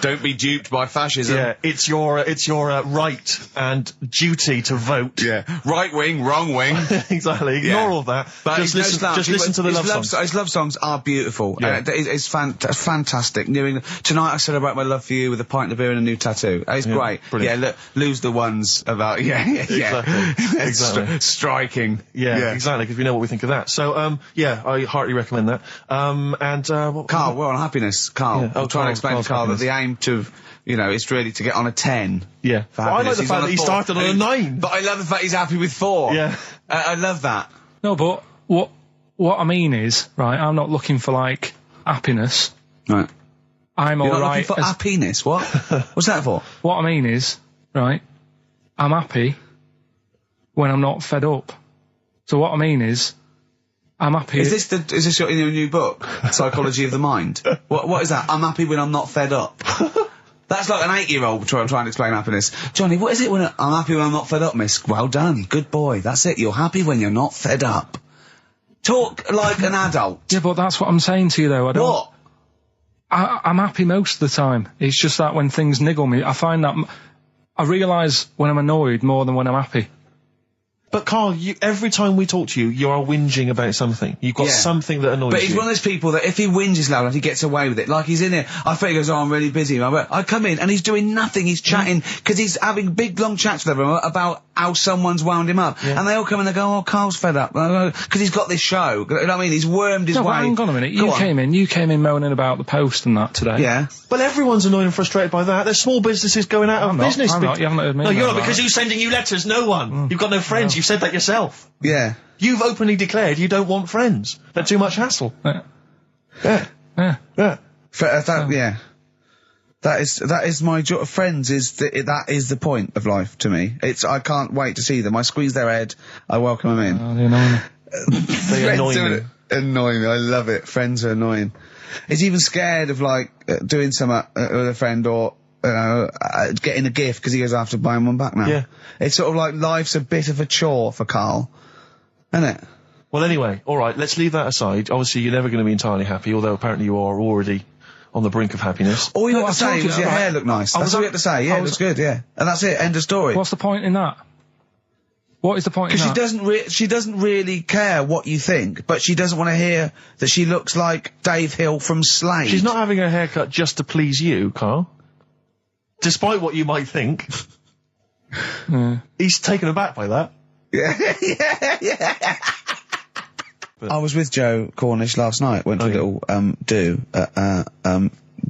Don't be duped by fascism. Yeah, it's your right and duty to vote. Yeah. Right wing, wrong wing. Exactly. Ignore all that. But just listen to the love songs. His love songs are beautiful. Yeah. It's fantastic. Tonight I celebrate my love for you with a pint of beer and a new tattoo. It's great. Brilliant. Yeah, look, lose the ones about, Exactly. Striking. Yeah, exactly, because we know what we think of that. So, I heartily recommend that. Carl, we're on happiness. Carl, Yeah. I'm trying to explain to Carl that the aim to, is really to get on a 10. Yeah. For Well, I like happiness. the He's fact on that he 4. started on a 9. But I love the fact he's happy with 4. Yeah. I love that. No, but what I mean is, right, I'm not looking for, like, happiness. Right. I'm You're not alright. looking for happiness. What? What's that for? What I mean is, right, I'm happy when I'm not fed up. So what I mean is, I'm happy... Is this your new book? Psychology of the Mind? What is that? I'm happy when I'm not fed up. That's like an 8-year-old trying to explain happiness. Johnny, what is it when I'm happy when I'm not fed up, miss? Well done. Good boy. That's it. You're happy when you're not fed up. Talk like an adult. Yeah, but that's what I'm saying to you, though. I don't... What? I'm happy most of the time. It's just that when things niggle me, I find that... I realise when I'm annoyed more than when I'm happy. But Carl, every time we talk to you, you are whinging about something. You've got something that annoys you. But he's one of those people that if he whinges loud enough, he gets away with it. Like he's in here, I think he goes, I'm really busy. I come in and he's doing nothing. He's chatting, because he's having big, long chats with everyone about how someone's wound him up. Yeah. And they all come in and they go, Carl's fed up. Because he's got this show. You know what I mean? He's wormed his way. But hang on a minute. You came in moaning about the Post and that today. Yeah. Well, everyone's annoyed and frustrated by that. There's small businesses going out of business. I'm not. You haven't heard me. No, you're not, because who's sending you letters? No one. You've got no friends. You've said that yourself. Yeah. You've openly declared you don't want friends. They're too much hassle. Yeah. Yeah. Yeah. Yeah. Yeah. That is my joy. Friends that is the point of life to me. I can't wait to see them. I squeeze their head. I welcome them in. They annoy me. They annoy me. Annoy me. I love it. Friends are annoying. He's even scared of like doing something with a friend or getting a gift because he goes after buying one back now. Yeah. It's sort of like life's a bit of a chore for Karl, isn't it? Well, anyway, all right. Let's leave that aside. Obviously, you're never going to be entirely happy, although apparently you are already on the brink of happiness. All you No, had to I told say you was that, your right? hair looked nice. That's all you had to say. Yeah, it looks good. Yeah, and that's it. End of story. What's the point in that? What is the point in that? Because she doesn't really care what you think, but she doesn't want to hear that she looks like Dave Hill from Slade. She's not having her haircut just to please you, Karl. Despite what you might think. He's taken aback by that. Yeah. I was with Joe Cornish last night. Went to a little do at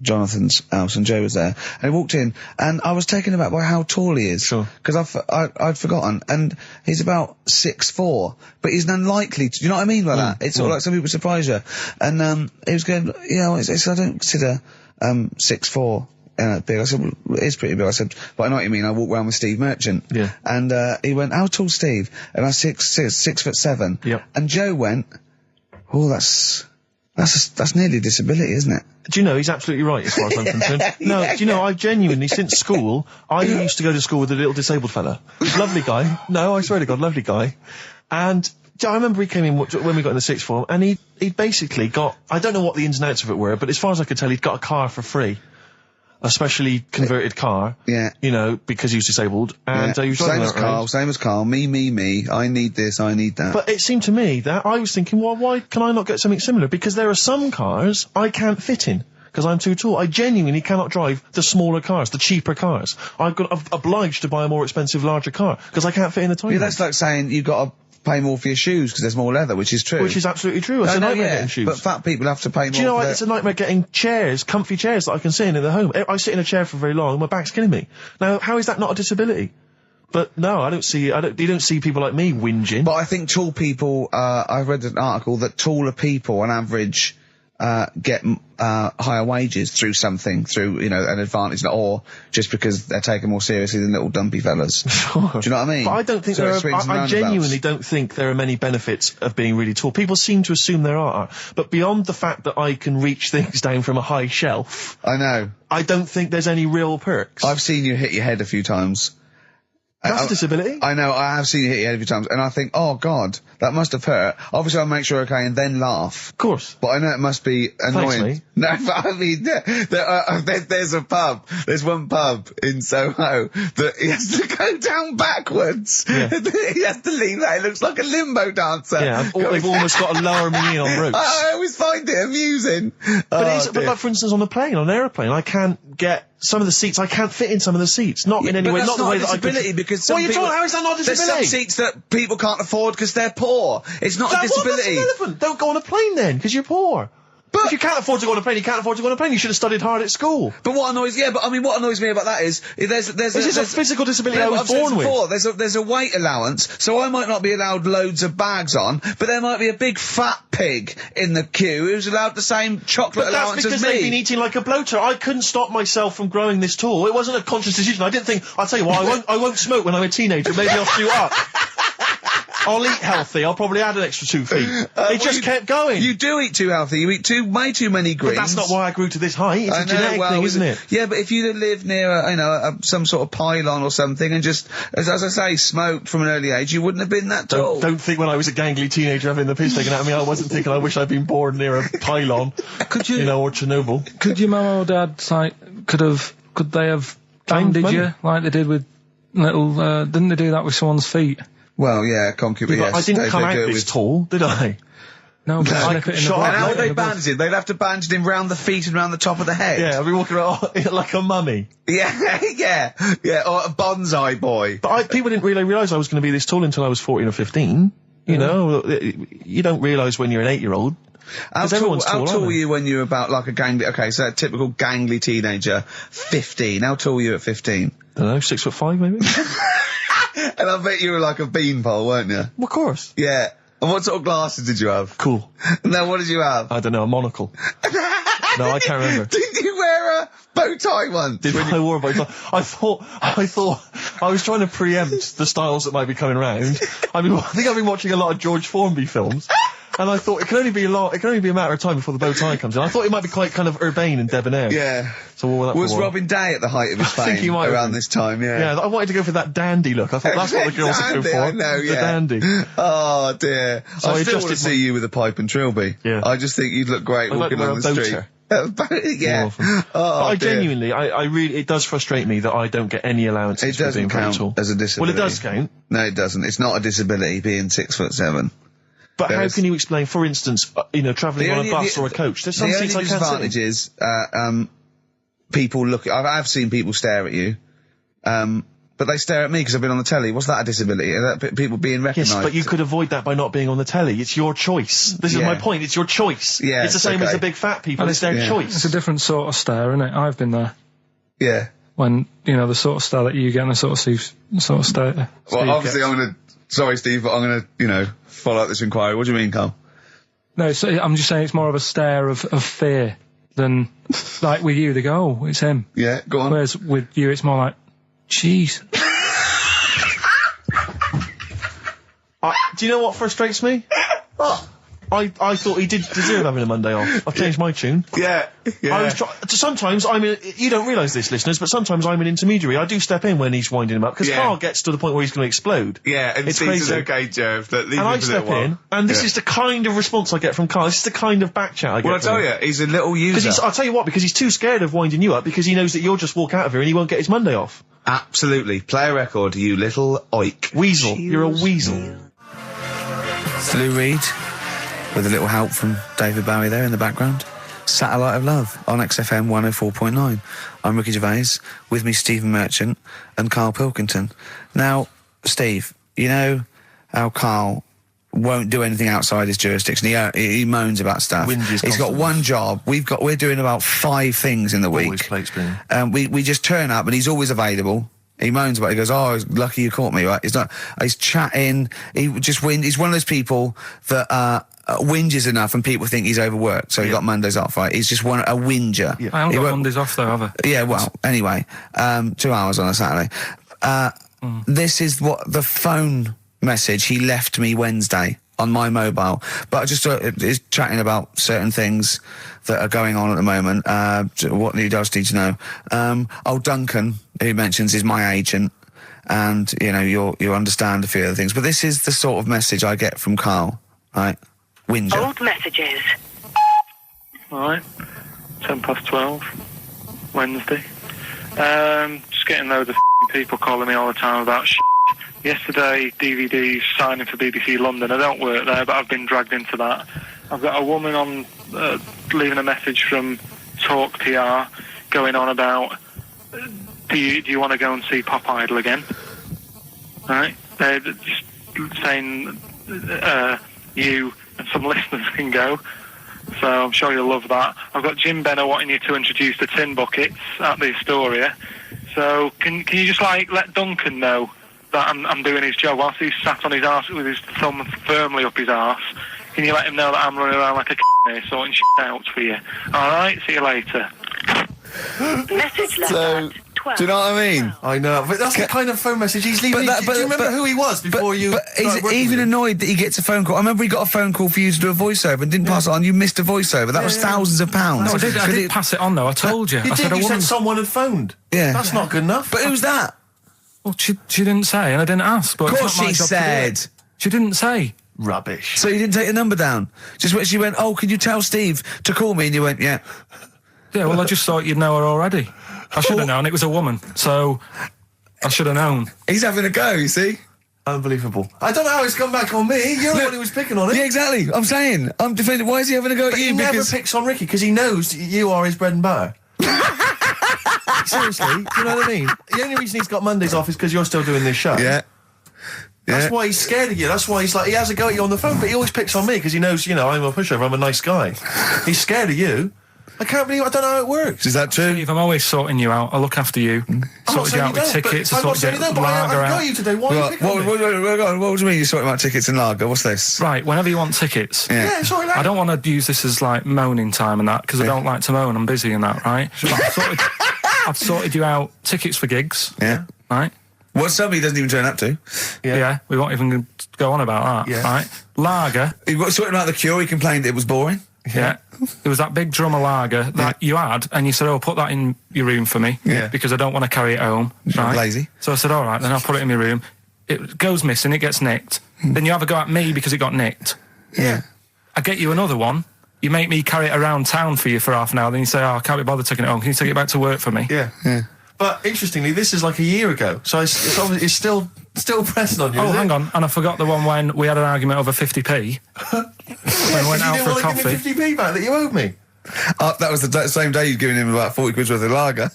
Jonathan's house, and Joe was there. And he walked in, and I was taken aback by how tall he is. Sure. Because I'd forgotten, and he's about 6'4", but he's unlikely to. Do you know what I mean by that? It's sort of like some people surprise you. And he was going, I don't consider 6'4". Big. I said, well, it is pretty big. I said, but I know what you mean. I walk around with Steve Merchant. Yeah. And he went, how tall's Steve? And I said, 6'7". Yep. And Joe went, oh, that's nearly a disability, isn't it? Do you know, he's absolutely right as far as I'm concerned. No, do you know, I've genuinely, since school, I used to go to school with a little disabled fella. Lovely guy. No, I swear to God, lovely guy. And I remember he came in when we got in the sixth form, and he'd basically got, I don't know what the ins and outs of it were, but as far as I could tell, he'd got a car for free. A specially converted car. Yeah. You know, because he was disabled. And he was same as Karl, same as Karl. Me. I need this, I need that. But it seemed to me that I was thinking, well, why can I not get something similar? Because there are some cars I can't fit in. Because I'm too tall. I genuinely cannot drive the smaller cars, the cheaper cars. I'm obliged to buy a more expensive, larger car. Because I can't fit in the tiny one. That's like saying you've got to pay more for your shoes because there's more leather, which is true. Which is absolutely true. It's a nightmare getting shoes. But fat people have to pay more. Do you know, it's a nightmare getting chairs, comfy chairs that I can sit in the home. I sit in a chair for very long and my back's killing me. Now, how is that not a disability? But no, you don't see people like me whinging. But I think tall people, I read an article that taller people on average, get higher wages through an advantage, or just because they're taken more seriously than little dumpy fellas. Sure. Do you know what I mean? But I don't think I genuinely don't think there are many benefits of being really tall. People seem to assume there are, but beyond the fact that I can reach things down from a high shelf, I know. I don't think there's any real perks. I've seen you hit your head a few times. That's a disability. I know, I have seen you hit your head a few times, and I think, oh God, that must have hurt. Obviously I'll make sure okay and then laugh. Of course. But I know it must be annoying. Thanks, mate. No, but I mean, there's one pub in Soho that he has to go down backwards. Yeah. He has to lean that. It looks like a limbo dancer. Yeah, they've almost got to lower me in on ropes. I always find it amusing. But like, for instance, on an aeroplane, I can't get some of the seats. I can't fit in some of the seats. Not in any way. Not the way that I could. Because what are you talking? How is that not a disability? There's some seats that people can't afford because they're poor. It's not a disability. That's irrelevant. Don't go on a plane then, because you're poor. But if you can't afford to go on a plane, you can't afford to go on a plane. You should have studied hard at school. But what annoys me about that is there's a physical disability I was born with. There's a weight allowance, so I might not be allowed loads of bags on, but there might be a big fat pig in the queue who's allowed the same chocolate allowance as me. That's because they've been eating like a bloater. I couldn't stop myself from growing this tall. It wasn't a conscious decision. I didn't think, I'll tell you what, I won't smoke when I'm a teenager. Maybe I'll shoot up. I'll eat healthy. I'll probably add an extra 2 feet. It just kept going. You do eat too healthy. You eat way too many greens. But that's not why I grew to this height. It's a genetic thing, isn't it? Yeah, but if you'd lived near some sort of pylon or something and just, as I say, smoked from an early age, you wouldn't have been that tall. Don't think when I was a gangly teenager having the piss taken out of me, I wasn't thinking I wish I'd been born near a pylon. Or Chernobyl. Could your mum or dad, could they have banded you like they did with little, didn't they do that with someone's feet? Well, yeah, concubine, yes. I didn't come out this tall, did I? No, but slip it in the blood. And how would they bandage him? They'd have to bandage him round the feet and round the top of the head. Yeah, I'd be walking around like a mummy. Yeah, or a bonsai boy. But people didn't really realise I was going to be this tall until I was 14 or 15. You know, you don't realise when you're an 8-year-old. How tall were you when you were about like so a typical gangly teenager, 15. How tall were you at 15? I don't know, 6'5" maybe? And I bet you were like a beanpole, weren't you? Well, of course. Yeah. And what sort of glasses did you have? Cool. No, what did you have? I don't know, a monocle. No, I can't remember. Did you wear bow tie once? I wore a bow tie. I thought I was trying to preempt the styles that might be coming around. I think I've been watching a lot of George Formby films. And I thought it can only be a matter of time before the bow tie comes in. I thought it might be quite kind of urbane and debonair. Yeah. So I wore that was for a while. Robin Day at the height of his fame? I think he might around this time, yeah. Yeah, I wanted to go for that dandy look. I thought that's what the girls are going for. I know, yeah. The dandy. Oh, dear. So I still want to see you with a pipe and trilby. Yeah. I just think you'd look great walking on the street. Yeah. But I genuinely, I really, it does frustrate me that I don't get any allowances for being brutal. As a disability. Well, it does count. No, it doesn't. It's not a disability being 6'7". But how can you explain, for instance, travelling on a bus or a coach? There's some seats I can't sit in. Is, people look. I've seen people stare at you, but they stare at me because I've been on the telly. What's that a disability? Are that people being recognised? Yes, but you could avoid that by not being on the telly. It's your choice. This is my point. It's your choice. Yeah, it's the same as the big fat people. It's their choice. It's a different sort of stare, isn't it? I've been there. Yeah. When the sort of stare that you get and the sort of stare. Well, obviously, I'm gonna. Sorry, Steve, but I'm gonna, follow up this inquiry. What do you mean, Carl? No, I'm just saying it's more of a stare of fear than, like with you, they go, oh, it's him. Yeah, go on. Whereas with you, it's more like, jeez. Do you know what frustrates me? I thought he did deserve having a Monday off. I've changed my tune. Yeah. Sometimes you don't realise this, listeners, but sometimes I'm an intermediary. I do step in when he's winding him up, because Carl gets to the point where he's going to explode. Yeah, and it's crazy. Okay, Jerv, and I step in, and this is the kind of response I get from Carl. This is the kind of back chat I get Well, I tell you, he's a little user. I'll tell you what, because he's too scared of winding you up, because he knows that you'll just walk out of here and he won't get his Monday off. Absolutely. Play a record, you little oik. Weasel. You're a weasel. Lou Reed, with a little help from David Bowie there in the background. Satellite of Love on XFM 104.9. I'm Ricky Gervais, with me Stephen Merchant and Karl Pilkington. Now, Steve, you know how Karl won't do anything outside his jurisdiction. He moans about stuff. He's got one job. We're doing about 5 things in the week. Always plate spinning. We just turn up and he's always available. He moans about it. He goes, oh, lucky you caught me, right? He's chatting. He's one of those people that, whinges enough and people think he's overworked, so he got Mondays off, right? He's just a whinger. Yeah. I haven't got Mondays off though, have I? Yeah, well, anyway, 2 hours on a Saturday. This is what the phone message he left me Wednesday on my mobile, but just is chatting about certain things that are going on at the moment. What he does need to know. Duncan, who mentions, is my agent, and you understand a few other things, but this is the sort of message I get from Karl, right? Whinger. Old messages. Alright, 12:10, Wednesday. Just getting loads of people calling me all the time about Yesterday, DVD's signing for BBC London. I don't work there, but I've been dragged into that. I've got a woman on leaving a message from Talk PR going on about, do you want to go and see Pop Idol again? Right? They're just saying you and some listeners can go, so I'm sure you'll love that. I've got Jim Benner wanting you to introduce the tin buckets at the Astoria, so can you just let Duncan know that I'm doing his job whilst he's sat on his arse with his thumb firmly up his arse? Can you let him know that I'm running around like a here sorting shit out for you? Alright, see you later. Message left at 12. Do you know what I mean? I know, but that's the kind of phone message he's leaving. Do you remember who he was before you... But he's even annoyed that he gets a phone call. I remember he got a phone call for you to do a voiceover and didn't pass it on. You missed a voiceover. That was thousands of pounds. No, I did pass it on, though. I told you. You said someone had phoned. Yeah. That's not good enough. But who's that? Well, she didn't say, and I didn't ask. But of course she said. She didn't say. Rubbish. So you didn't take the number down? Just when she went, oh, can you tell Steve to call me? And you went, yeah. Yeah, well, I just thought you'd know her already. I should have known. It was a woman, so I should have known. He's having a go, you see? Unbelievable. I don't know how it's come back on me. You're the one who was picking on it. Yeah, exactly. I'm saying. I'm defending. Why is he having a go at you? He never picks on Ricky because he knows you are his bread and butter. Seriously, do you know what I mean? The only reason he's got Mondays off is because you're still doing this show. Yeah. That's why he's scared of you. That's why he has a go at you on the phone, but he always picks on me because he knows, I'm a pushover, I'm a nice guy. He's scared of you. I can't believe I don't know how it works. Is that true? Steve, I'm always sorting you out. I look after you. Sorted you out with tickets. I sorted you out with lager I got you today. Why are you picking on me? What do you mean you're sorting about tickets and lager? What's this? Right, whenever you want tickets. Yeah, sorry, I don't want to use this as, like, moaning time and that, because I don't like to moan. I'm busy and that, right? I've sorted you out tickets for gigs. Yeah. Right? What somebody doesn't even turn up to. Yeah, we won't even go on about that, right? Lager. You got sorting about the Cure, he complained it was boring. Yeah. It was that big drum of lager that you had, and you said, oh, put that in your room for me, because I don't want to carry it home, right? Lazy. So I said, all right, then I'll put it in my room. It goes missing, it gets nicked. Then you have a go at me because it got nicked. Yeah. I get you another one. You make me carry it around town for you for half an hour, then you say, oh, I can't be bothered taking it home. Can you take it back to work for me? Yeah. But interestingly, this is like a year ago, so it's still pressing on you. Oh, hang on, and I forgot the one when we had an argument over 50p. When we went out for a coffee. You didn't want to give me 50p back that you owed me. That was the same day you'd given him about 40 quid worth of lager.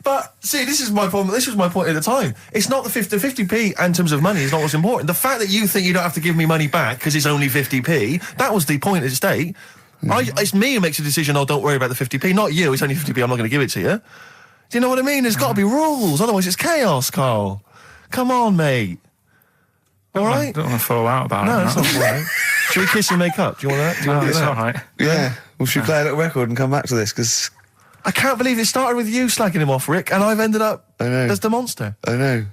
But, see, this is my problem. This was my point at the time. It's not the 50p in terms of money is not what's important. The fact that you think you don't have to give me money back because it's only 50p, that was the point at stake. It's me who makes a decision, oh, don't worry about the 50p, not you. It's only 50p, I'm not going to give it to you. Do you know what I mean? There's got to be rules, otherwise it's chaos, Carl. Come on, mate. All right? I don't want to fall out about it. No, it's not all right. Should we kiss and make up? Do you want that? Do you want It's that? all right. Yeah. Well, should we play a little record and come back to this? Because I can't believe it started with you slagging him off, Rick, and I've ended up as the monster. I know.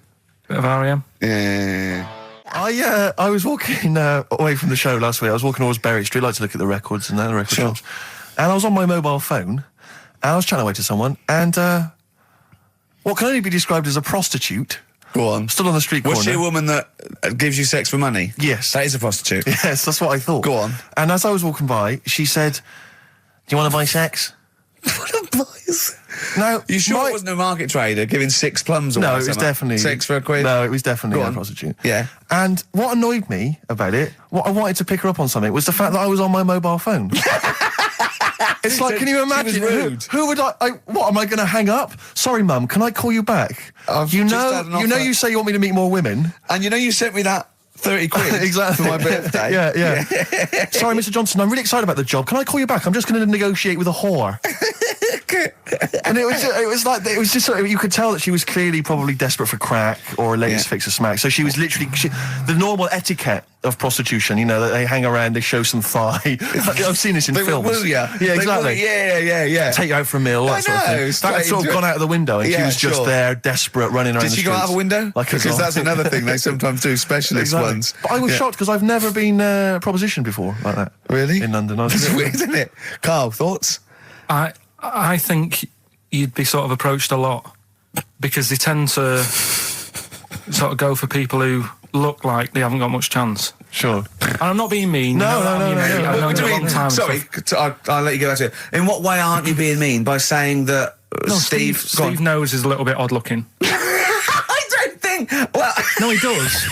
Bit of R.E.M. Yeah. I was walking away from the show last week. I was walking towards Berwick Street. I like to look at the records and the record shops. And I was on my mobile phone, and I was chatting away to someone, and what can only be described as a prostitute. Go on. Stood on the street corner. Was she a woman that gives you sex for money? Yes. That is a prostitute. Yes, that's what I thought. Go on. And as I was walking by, she said, do you want to buy sex? Now, you sure it wasn't a market trader giving 6 plums away? No, it was definitely... 6 for a quid? No, it was definitely a prostitute. Yeah. And what annoyed me about it, what I wanted to pick her up on something, was the fact that I was on my mobile phone. It's like, can you imagine? Who would what, am I going to hang up? Sorry, Mum, can I call you back? You you say you want me to meet more women. And you know you sent me that 30 quid exactly for my birthday. Yeah. Sorry, Mr. Johnson, I'm really excited about the job. Can I call you back? I'm just going to negotiate with a whore. And it was just sort of, you could tell that she was clearly probably desperate for crack or a latest fix of smack. So she was literally the normal etiquette of prostitution. You know, that they hang around, they show some thigh. I've seen this in films. Will ya? Yeah, exactly. Yeah. Take you out for a meal, that sort of thing. That had sort of gone out of the window, and she was just there, desperate, running around the streets. Did she go out of a window? Because that's another thing they sometimes do, specialist ones. But I was shocked because I've never been propositioned before like that. Really? In London. That's weird, isn't it? Carl, thoughts? I think you'd be sort of approached a lot because they tend to sort of go for people who look like they haven't got much chance. Sure. And I'm not being mean. No. I've known you a long time. Sorry, I'll let you go back to it. In what way aren't you being mean? By saying that Steve Nose is a little bit odd looking. I don't think. Well, no, he does.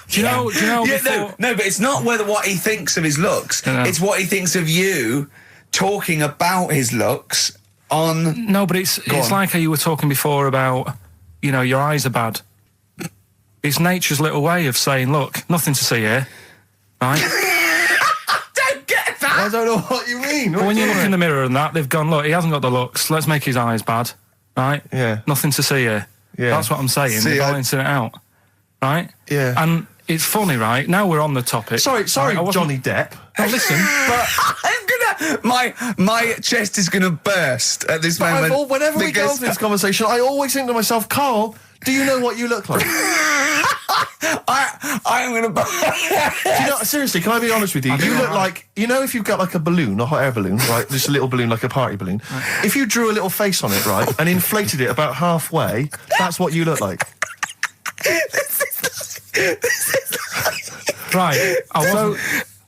Do you know? Yeah, no, but it's not what he thinks of his looks. It's what he thinks of you talking about his looks on... No, but it's like how you were talking before about, your eyes are bad. It's nature's little way of saying, look, nothing to see here, right? I don't get that! I don't know what you mean. But when you look in the mirror and that, they've gone, look, he hasn't got the looks, let's make his eyes bad, right? Yeah. Nothing to see here. Yeah. That's what I'm saying, they're balancing it out, right? Yeah. And it's funny, right? Now we're on the topic. Sorry, Johnny Depp. Now listen, but... My chest is gonna burst at this moment. Whenever we go into this conversation, I always think to myself, Carl, do you know what you look like? I'm gonna burst. Seriously, can I be honest with you? You look like, if you've got like a balloon, a hot air balloon, right? Just a little balloon, like a party balloon. Right. If you drew a little face on it, right, and inflated it about halfway, that's what you look like. Right.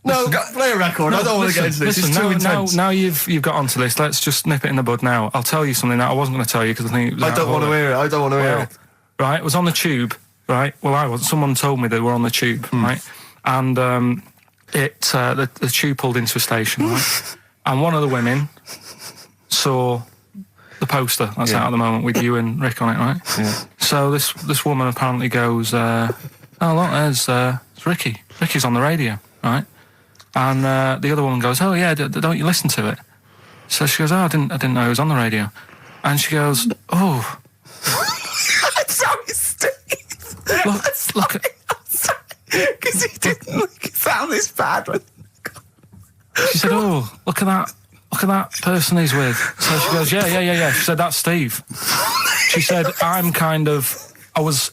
No, play a record. I don't want to get into this. It's too intense. Now you've got onto this. Let's just nip it in the bud now. I'll tell you something that I wasn't going to tell you because I think it was I don't want to hear it. I don't want to hear it. Right, it was on the tube. Right. Well, I was. Someone told me they were on the tube. Right, and the tube pulled into a station. Right, and one of the women saw the poster that's out at the moment with you and Rick on it. Right. Yeah. So this woman apparently goes, "Oh look, there's Ricky. Ricky's on the radio." Right. And the other woman goes, "Oh yeah, don't you listen to it?" So she goes, oh, I didn't know it was on the radio. And she goes, oh. I'm sorry, Steve. Look at... Because he didn't sound this bad. She said, oh, look at that person he's with. So she goes, yeah. She said, that's Steve. She said, I was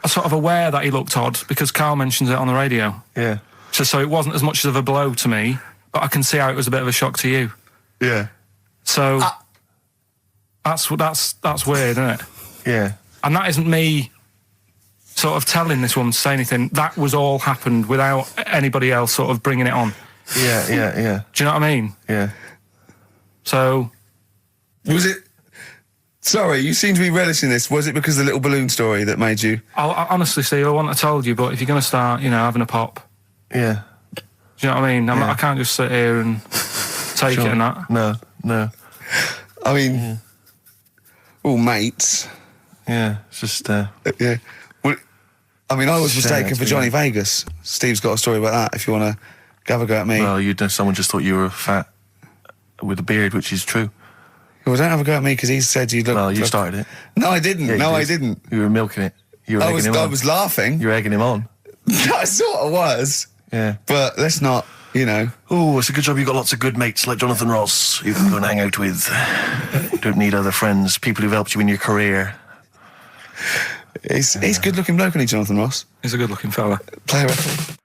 sort of aware that he looked odd because Karl mentions it on the radio. Yeah. So it wasn't as much of a blow to me, but I can see how it was a bit of a shock to you. Yeah. So that's weird, isn't it? Yeah. And that isn't me sort of telling this woman to say anything. That was all happened without anybody else sort of bringing it on. Yeah. Do you know what I mean? Yeah. So... Was it... Sorry, you seem to be relishing this. Was it because of the little balloon story that made you... I honestly, Steve, I wouldn't have told you, but if you're going to start, having a pop... Yeah. Do you know what I mean? I can't just sit here and take it and that. No. I mean... all mates. Yeah, it's just... Yeah. Well, I mean, I was Shame mistaken to for be Johnny right. Vegas. Steve's got a story about that, if you want to have a go at me. Well, someone just thought you were fat with a beard, which is true. Well, don't have a go at me because he said you look... Well, you started it. No, I didn't. Yeah, you I did. didn't. You were milking it. You were egging him on. I was laughing. You were egging him on. I sort of was. Yeah. But let's not, Oh, it's a good job you've got lots of good mates like Jonathan Ross you can go and hang out with. You don't need other friends, people who've helped you in your career. He's good-looking bloke, isn't he, Jonathan Ross? He's a good-looking fella. Play a record.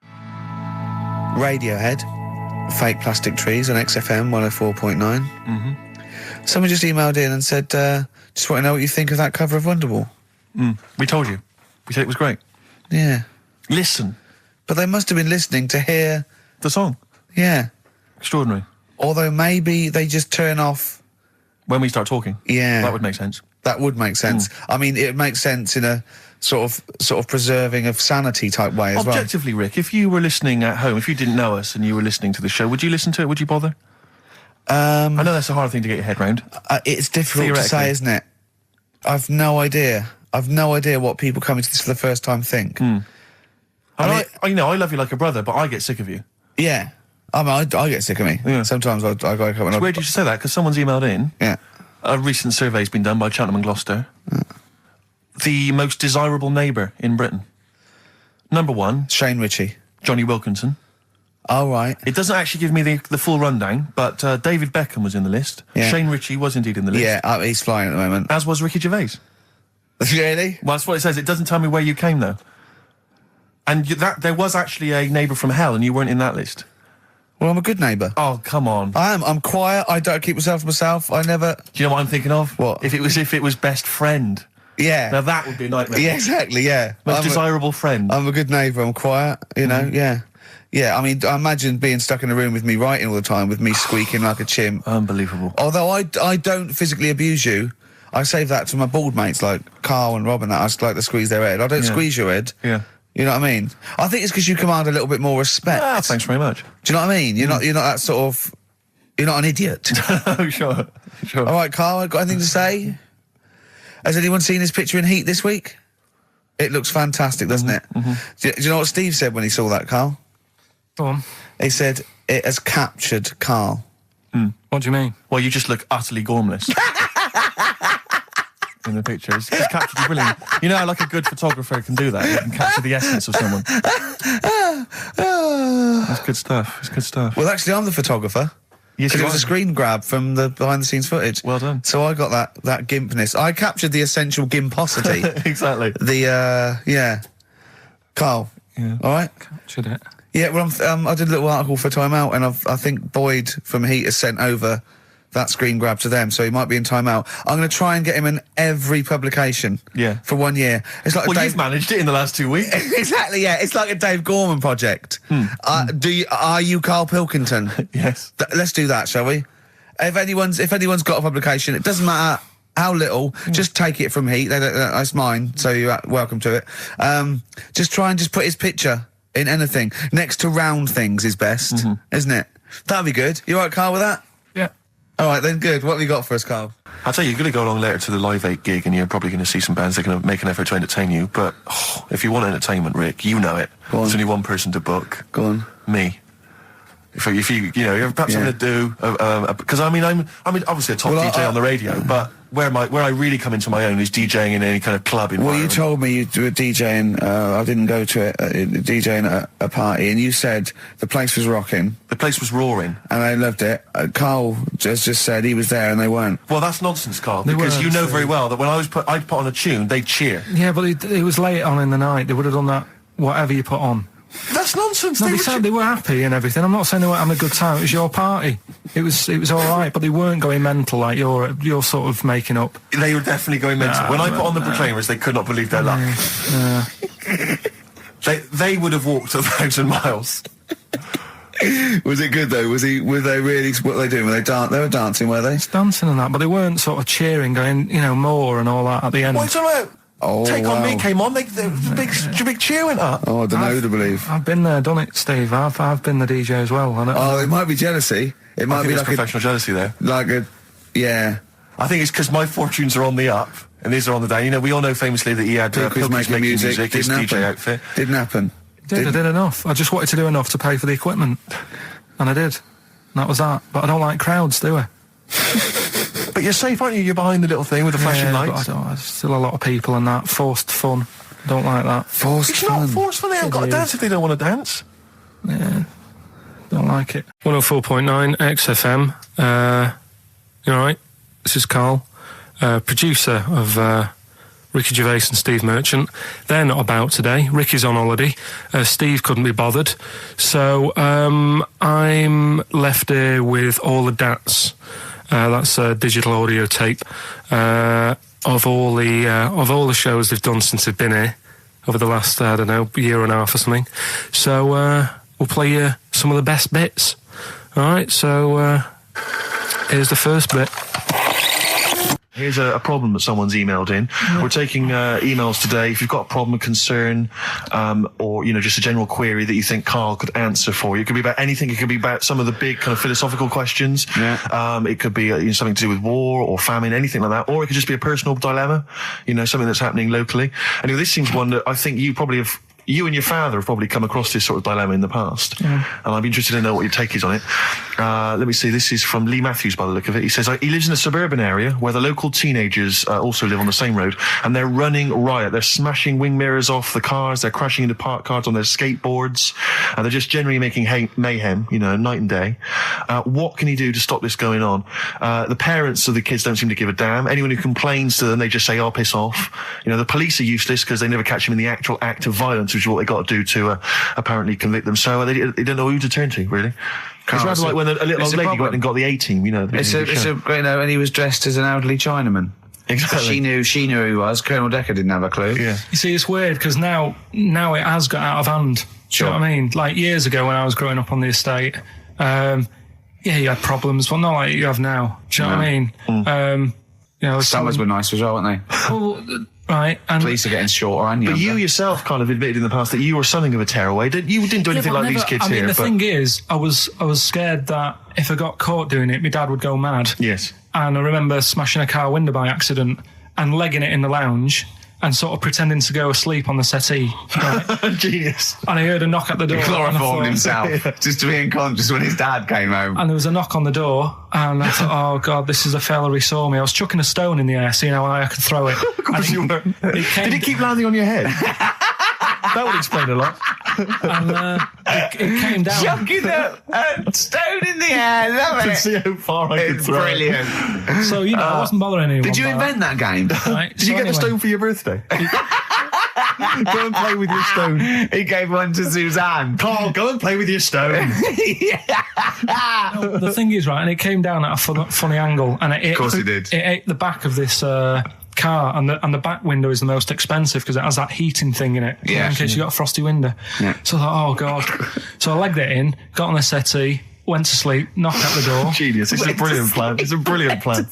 Radiohead, Fake Plastic Trees on XFM 104.9. Mm-hmm. Someone just emailed in and said, just want to know what you think of that cover of Wonderwall. We told you. We said it was great. Yeah. Listen. But they must have been listening to hear... The song. Yeah. Extraordinary. Although maybe they just turn off... When we start talking. Yeah. That would make sense. That would make sense. I mean, it makes sense in a sort of preserving of sanity type way as well. Objectively, Rick, if you were listening at home, if you didn't know us and you were listening to the show, would you listen to it? Would you bother? I know that's a hard thing to get your head round. It's difficult to say, isn't it? I've no idea. I've no idea what people coming to this for the first time think. I love you like a brother, but I get sick of you. Yeah. I mean, I get sick of me. Yeah. Sometimes I go up and It's weird you should say that, because someone's emailed in. Yeah. A recent survey's been done by Cheltenham and Gloucester. The most desirable neighbour in Britain. Number 1, Shane Ritchie. Johnny Wilkinson. Oh, right. It doesn't actually give me the full rundown, but David Beckham was in the list. Yeah. Shane Ritchie was indeed in the list. Yeah, he's flying at the moment. As was Ricky Gervais. Really? Well, that's what it says. It doesn't tell me where you came, though. And there was actually a neighbour from hell, and you weren't in that list. Well, I'm a good neighbour. Oh, come on. I am. I'm quiet. I don't keep myself to myself. I never... Do you know what I'm thinking of? What? If it was best friend. Yeah. Now that would be a nightmare. Yeah, exactly, yeah. Most desirable friend. I'm a good neighbour. I'm quiet, yeah. Yeah, I mean, I imagine being stuck in a room with me writing all the time, with me squeaking like a chimp. Unbelievable. Although I don't physically abuse you, I save that to my bald mates like Carl and Rob and that. I just like to squeeze their head. I don't squeeze your head. Yeah. You know what I mean? I think it's because you command a little bit more respect. Ah, thanks very much. Do you know what I mean? You're not that sort of... You're not an idiot. Oh, sure. All right, Carl, got anything to say? Has anyone seen his picture in Heat this week? It looks fantastic, doesn't it? Do you know what Steve said when he saw that, Carl? Go on. He said, it has captured Carl. What do you mean? Well, you just look utterly gormless. In the picture. It's captured you brilliantly. You know how like a good photographer can do that? You can capture the essence of someone. That's good stuff. It's good stuff. Well, actually, I'm the photographer. Yes, Because you it was are. a screen grab from the behind-the-scenes footage. Well done. So I got that gimpness. I captured the essential gimposity. Exactly. Yeah. Carl. Yeah. All right? Captured it. Yeah, well, I did a little article for Time Out, and I think Boyd from Heat has sent over that screen grab to them, so he might be in Time Out. I'm going to try and get him in every publication. Yeah. For 1 year. It's like Well, you've managed it in the last 2 weeks. Exactly, yeah. It's like a Dave Gorman project. Are you Karl Pilkington? Yes. Let's do that, shall we? If anyone's got a publication, it doesn't matter how little, just take it from Heat. That's mine, so you're welcome to it. Just try and just put his picture in anything. Next to round things is best, isn't it? That'd be good. You all right, Carl, with that? Yeah. All right, then, good. What have you got for us, Carl? I'll tell you, you're going to go along later to the Live 8 gig and you're probably going to see some bands that are going to make an effort to entertain you, but if you want entertainment, Rick, you know it. Go on. There's only one person to book. Go on. Me. If you know, perhaps something to do, because I'm obviously a top DJ on the radio, but where I really come into my own is DJing in any kind of club environment. Well, you told me you were DJing, I didn't go to it, DJing at a party, and you said the place was rocking. The place was roaring. And I loved it. Carl just said he was there and they weren't. Well, that's nonsense, Carl, because you know very well that when I'd put on a tune, they'd cheer. Yeah, but it was late on in the night. They would have done that, whatever you put on. That's nonsense. No, they said they were happy and everything. I'm not saying they weren't having a good time. It was your party. It was all right, but they weren't going mental like you're sort of making up. They were definitely going mental. When I put on the Proclaimers, they could not believe their luck. They would have walked 1,000 miles. Was it good though? Were they really? What were they doing? They were dancing, were they? Dancing and that, but they weren't sort of cheering, going, more and all that at the end. What's about? Oh, Take On Me came on, the big cheer went up. Oh, I don't know who to believe. I've been there, done it, Steve. I've been the DJ as well. It might be jealousy. It might be like professional jealousy there. Yeah. I think it's because my fortunes are on the up, and these are on the down. You know, we all know famously that he had Pilkington making music, his DJ outfit. Didn't happen. I did enough. I just wanted to do enough to pay for the equipment. And I did. And that was that. But I don't like crowds, do I? But you're safe, aren't you? You're behind the little thing with the flashing lights. But there's still a lot of people and that. Forced fun. Don't like that. It's not forced fun. They haven't got to dance if they don't want to dance. Yeah. Don't like it. 104.9 XFM. You alright? This is Carl. Producer of Ricky Gervais and Steve Merchant. They're not about today. Ricky's on holiday. Steve couldn't be bothered. So I'm left here with all the DATs. That's a digital audio tape of all the shows they've done since they've been here over the last year and a half or something. So we'll play you some of the best bits. All right. So here's the first bit. Here's a problem that someone's emailed in. Yeah. We're taking emails today. If you've got a problem, a concern, or just a general query that you think Carl could answer for you, it could be about anything. It could be about some of the big kind of philosophical questions. Yeah. It could be something to do with war or famine, anything like that, or it could just be a personal dilemma. Something that's happening locally. Anyway, this seems one that I think you and your father have probably come across this sort of dilemma in the past. Yeah. And I'd be interested to know what your take is on it. Let me see, this is from Lee Matthews by the look of it. He says, he lives in a suburban area where the local teenagers also live on the same road, and they're running riot. They're smashing wing mirrors off the cars, they're crashing into parked cars on their skateboards, and they're just generally making mayhem, night and day. What can he do to stop this going on? The parents of the kids don't seem to give a damn. Anyone who complains to them, they just say, oh, piss off. The police are useless because they never catch them in the actual act of violence, which is what they got to do to apparently convict them. So they don't know who to turn to, really. It's rather like when a little old lady went and got the A-team, and he was dressed as an elderly Chinaman. Exactly. She knew who he was. Colonel Decker didn't have a clue. Yeah. You see, it's weird because now it has got out of hand. Sure. Do you know what I mean? Like years ago when I was growing up on the estate, you had problems, but not like you have now. Do you know what I mean? Summers were nice as well, weren't they? Well, right. And police are getting shorter and younger. But you yourself kind of admitted in the past that you were something of a tearaway. You didn't do anything like these kids here. The thing is, I was scared that if I got caught doing it, my dad would go mad. Yes. And I remember smashing a car window by accident and legging it in the lounge and sort of pretending to go asleep on the settee. Right? Genius. And I heard a knock at the door. He chloroformed himself just to be unconscious when his dad came home. And there was a knock on the door, and I thought, oh God, this is a fella. He saw me. I was chucking a stone in the air, seeing how high I could throw it. Of course you were. Did it keep landing on your head? That would explain a lot. And it came down. Chucking a stone in the air, love it. To see how far I could throw it. Brilliant. So, I wasn't bothering anyone. Did you invent that game? Right, Did you get the stone for your birthday? Go and play with your stone. He gave one to Suzanne. Carl, go and play with your stone. No, the thing is, right, and it came down at a funny angle, and of course it did. It ate the back of this car, and the back window is the most expensive because it has that heating thing in it. Yeah. In case you got a frosty window. Yeah. So I thought, oh God. So I legged it in, got on the settee, went to sleep, knocked at the door. Genius. It's a brilliant plan. It's a brilliant plan.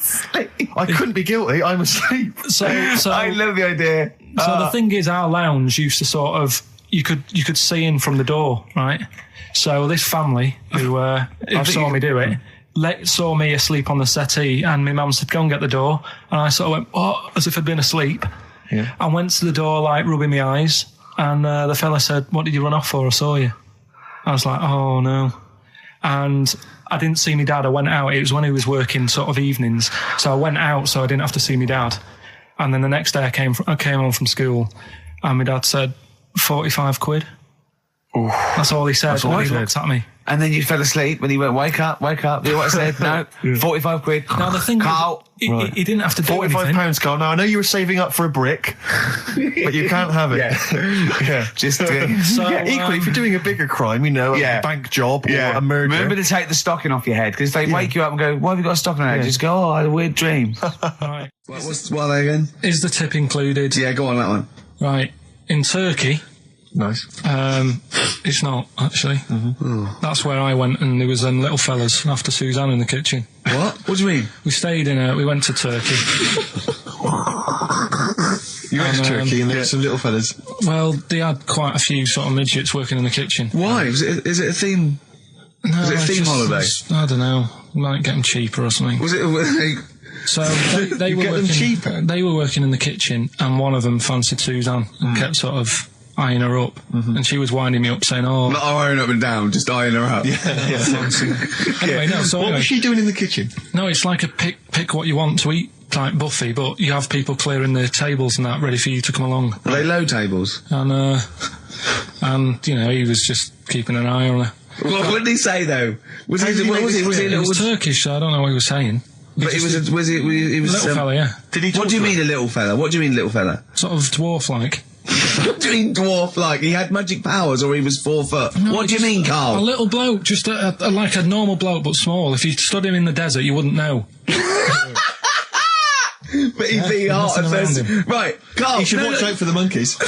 I couldn't be guilty. I'm asleep. So I love the idea. So the thing is, our lounge used to sort of, you could see in from the door, right? So this family who saw me do it, saw me asleep on the settee, and my mum said, go and get the door. And I sort of went, oh, as if I'd been asleep. Yeah. I went to the door, rubbing my eyes, and the fella said, what did you run off for? I saw you. I was like, oh no. and I didn't see my dad. I went out. It was when he was working sort of evenings, so I went out so I didn't have to see my dad. And then the next day I came home from school, and my dad said, 45 quid. Ooh. That's all he said. That's all he He said. looked at me. And then you fell asleep when he went, wake up. You know what I said? No, 45 quid. Now the thing Carl. is, he didn't have to do anything. £45, Carl. Now, I know you were saving up for a brick, but you can't have it. Yeah. Just So, equally, if you're doing a bigger crime, you know, a bank job or a murder. Remember to take the stocking off your head, because if they wake you up and go, why have you got a stocking on your head? Just go, I had a weird dream. Right. What are they again? Is the tip included? Yeah, go on, that one. Right. In Turkey, Nice. it's not, actually. That's where I went, and there was them little fellas after Suzanne in the kitchen. What? What do you mean? We went to Turkey. You went to Turkey and there were some little fellas. Well, they had quite a few sort of midgets working in the kitchen. Why? Is it a theme? No, Was it a theme holiday? I don't know. Might get them cheaper or something. Was it? So they were get them working, cheaper? They were working in the kitchen, and one of them fancied Suzanne and kept sort of eyeing her up, and she was winding me up saying, "Oh, Not eyeing up and down, just eyeing her up. Anyway, no. So What anyway, was she doing in the kitchen? no, it's like a pick what you want to eat type buffet, but you have people clearing the tables and that ready for you to come along. Are they low tables? And you know, he was just keeping an eye on her. What did he say though? Was he a It little? was Turkish, so I don't know what he was saying. But he was Little fella, yeah. Did he What talk do you to mean a little fella? What do you mean little fella? Sort of dwarf-like. What do you mean dwarf like? He had magic powers or he was 4 foot? No, What do you just mean, Carl? A little bloke, just like a normal bloke, but small. If you stood him in the desert, you wouldn't know. But he'd be hot at nothing first. around him. Right, Carl. You should watch out for the monkeys.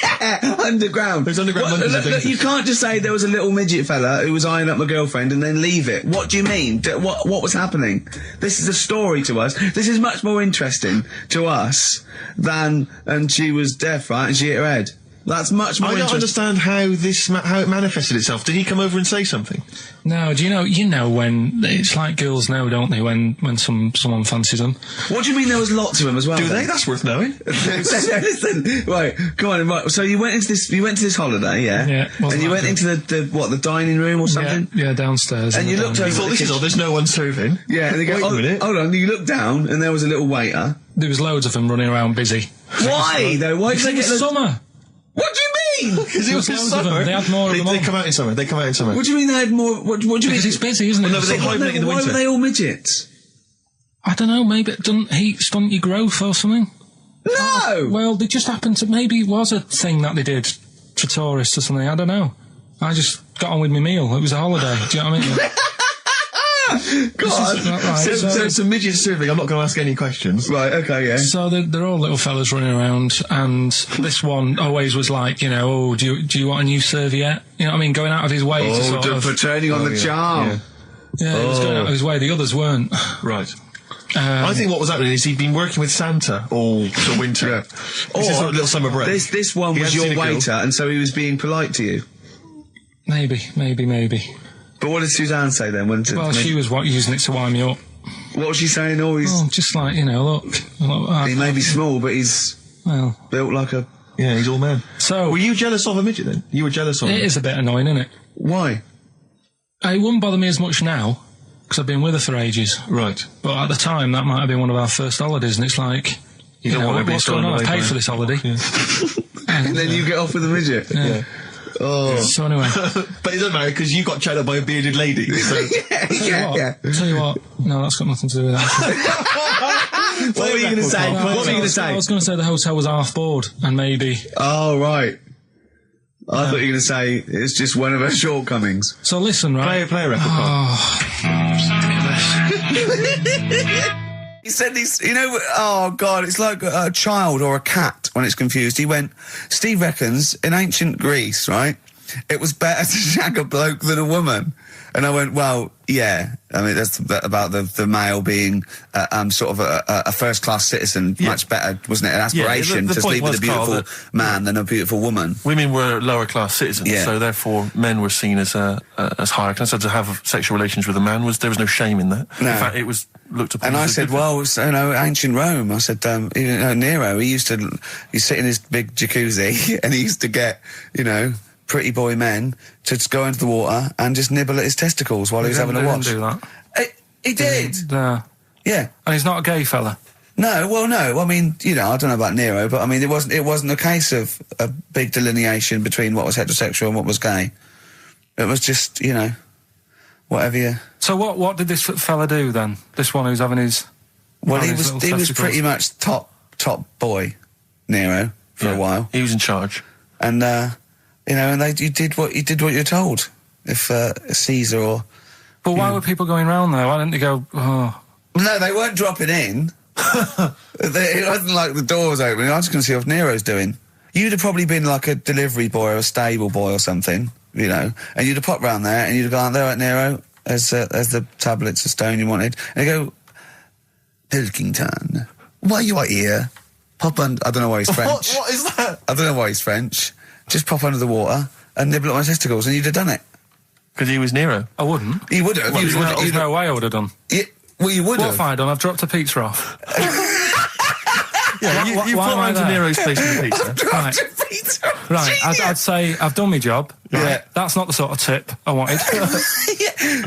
Yeah, underground. Those underground monkeys are dangerous. You can't just say there was a little midget fella who was eyeing up my girlfriend and then leave it. What do you mean? What was happening? This is a story to us. This is much more interesting to us than, and she was deaf, right, and she hit her head. That's much more I don't interesting. understand how it manifested itself. Did he come over and say something? No, do you know when it's like girls know, don't they? When someone fancies them. What do you mean there was lots of them as well? Do then? they? That's worth knowing. Listen, right, come on, right. So you went into this holiday, yeah? Yeah, wasn't And you that went good? into the dining room or something? Yeah, downstairs. And in you the looked dining over- room. Thought this is all. There's no one serving. Yeah, and they go, Wait a minute. hold on, you looked down and there was a little waiter. There was loads of them running around busy. Why, though? Why did they It's get summer. What do you mean? Because it was Loads of summer. them. They had more of them They on. come out in summer. They come out in summer. What do you mean they had more? What do you Because mean? it's busy, isn't it? no, but they Why hibernate in the were winter. they all midgets? I don't know, maybe it doesn't heat stunt your growth or something. No! Well, they just happened to, maybe it was a thing that they did for tourists or something, I don't know. I just got on with my meal. It was a holiday, do you know what I mean? God! Right, So some midgets serving. I'm not going to ask any questions. Right, okay, yeah. So they're all little fellas running around, and this one always was like, you know, oh, do you want a new serviette? You know what I mean? Going out of his way to sort of... for turning on the charm. Yeah, he was going out of his way. The others weren't. Right. I think what was happening is he'd been working with Santa all the winter. Yeah. This is like a little summer break. This one He was hadn't your seen a girl. waiter, and so he was being polite to you. Maybe. But what did Suzanne say then? Well, she was using it to wind me up. What was she saying? Oh, he's... Oh, just like, you know, look. He may be small, but he's Well, built like a... Yeah, he's all man. so... Were you jealous of a midget then? You were jealous of him? It is a bit annoying, isn't it? Why? It wouldn't bother me as much now, because I've been with her for ages. Right. But at the time, that might have been one of our first holidays, and it's like, you don't know, want to be what's going on? thrown I away paid by for it. this holiday. And then you get off with a midget? Yeah. Oh. So anyway, But it doesn't matter because you got chatted up by a bearded lady. So. tell you what, no, that's got nothing to do with that. What were you going to say? What were you going to I say? was going to say the hotel was half board, and maybe... Oh, right. I thought you were going to say it's just one of her shortcomings. So listen, right? Play a record. He said he's, you know, oh God, it's like a child or a cat when it's confused. He went, Steve reckons in ancient Greece, right, it was better to shag a bloke than a woman. And I went, well, yeah. I mean, that's about the male being sort of a first-class citizen. Yeah. Much better, wasn't it? An aspiration the to point sleep with was, a beautiful Carl, man than a beautiful woman. Women were lower class citizens, Yeah. so therefore men were seen as higher class. So to have sexual relations with a man there was no shame in that. No. In fact, it was looked upon. And I as a said, good thing. well, you know, ancient Rome. I said, Nero, he'd sit in his big jacuzzi and he used to get, you know, pretty boy men to just go into the water and just nibble at his testicles while he was having a watch. He didn't do that. He did. Yeah. Yeah. And he's not a gay fella. No, well, no. I mean, you know, I don't know about Nero, but I mean, it wasn't a case of a big delineation between what was heterosexual and what was gay. It was just, you know, whatever you... So what did this fella do then? This one who's having his... Well, he was pretty much top boy, Nero, for a while. He was in charge. And, you know, and you did what you're told. If, Caesar or... But why were people going round there? Why didn't they go, oh... No, they weren't dropping in. It wasn't like the door was opening. I was just going to see what Nero's doing. You'd have probably been like a delivery boy or a stable boy or something, you know, and you'd have popped round there and you'd have gone, there at Nero, as the tablets of stone you wanted. And you go, Pilkington, why you are here? Pop under... I don't know why he's French. What is that? I don't know why he's French. Just pop under the water and nibble at my testicles and you'd have done it. Because he was Nero. I wouldn't. You would have. Well, there's no way I would have done. Well, you would What have. have I done? I've dropped a pizza off. Yeah, you why put am I round to there? Nero's place with the pizza. Right. Right, I'd say I've done my job. Right? Yeah. That's not the sort of tip I wanted.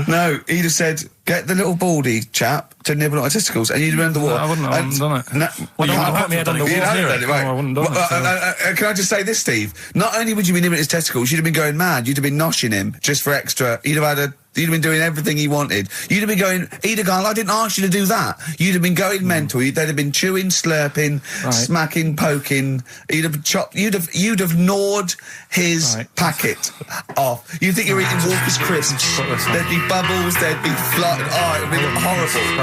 No, he'd have said, get the little baldy chap to nibble at my testicles, and you'd have been under the water. I wouldn't have done it. No, Well, you you can't have put me head done under it. you water. haven't done it, right. No, I wouldn't have done Well, it. can I just say this, Steve? Not only would you be nibbling at his testicles, you'd have been going mad. You'd have been noshing him just for extra. You'd have been doing everything he wanted. You'd have been going, he'd have gone, I didn't ask you to do that. You'd have been going mental. They'd have been chewing, slurping, smacking, poking. You'd have chopped, you'd have gnawed his packet off. You'd think you were eating Walker's crisps. There'd be bubbles, there'd be flood. Oh, it would be horrible.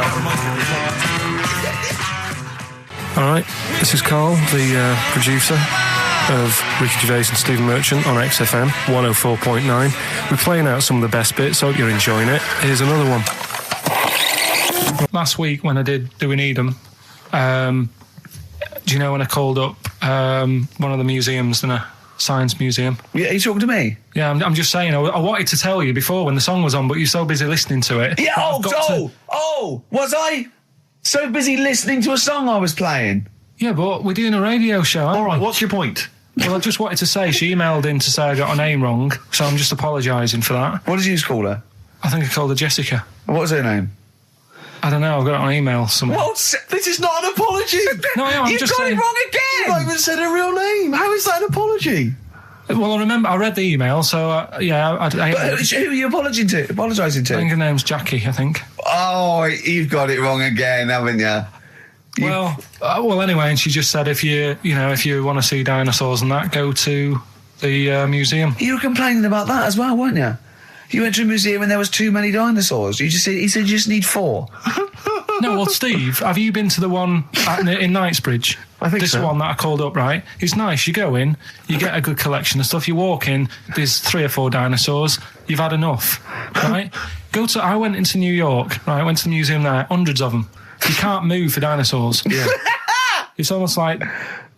Alright, this is Karl, the producer of Ricky Gervais and Stephen Merchant on XFM 104.9. We're playing out some of the best bits, hope you're enjoying it. Here's another one. Last week when I did Do We Need 'Em, do you know when I called up one of the museums in a science museum? Yeah, are you talking to me? Yeah, I'm just saying, I wanted to tell you before when the song was on, but you're so busy listening to it. Yeah, was I so busy listening to a song I was playing? Yeah, but we're doing a radio show, aren't we? All right, what's your point? Well, I just wanted to say, she emailed in to say I got her name wrong, so I'm just apologising for that. What did you call her? I think I called her Jessica. What was her name? I don't know, I've got it on email somewhere. This is not an apology. No, I'm You just got saying... it wrong again! You've not even said her real name. How is that an apology? Well, I remember, I read the email, so, yeah, I Who are you apologising to? I think her name's Jackie, I think. Oh, you've got it wrong again, haven't you? Well, anyway, and she just said if you want to see dinosaurs and that, go to the museum. You were complaining about that as well, weren't you? You went to a museum and there was too many dinosaurs. He said you just need 4. No, well, Steve, have you been to the one in Knightsbridge? I think this so. one that I called up, right? It's nice. You go in, you get a good collection of stuff. You walk in, there's 3 or 4 dinosaurs. You've had enough, right? I went into New York, right? I went to the museum there, hundreds of them. You can't move for dinosaurs. Yeah. It's almost like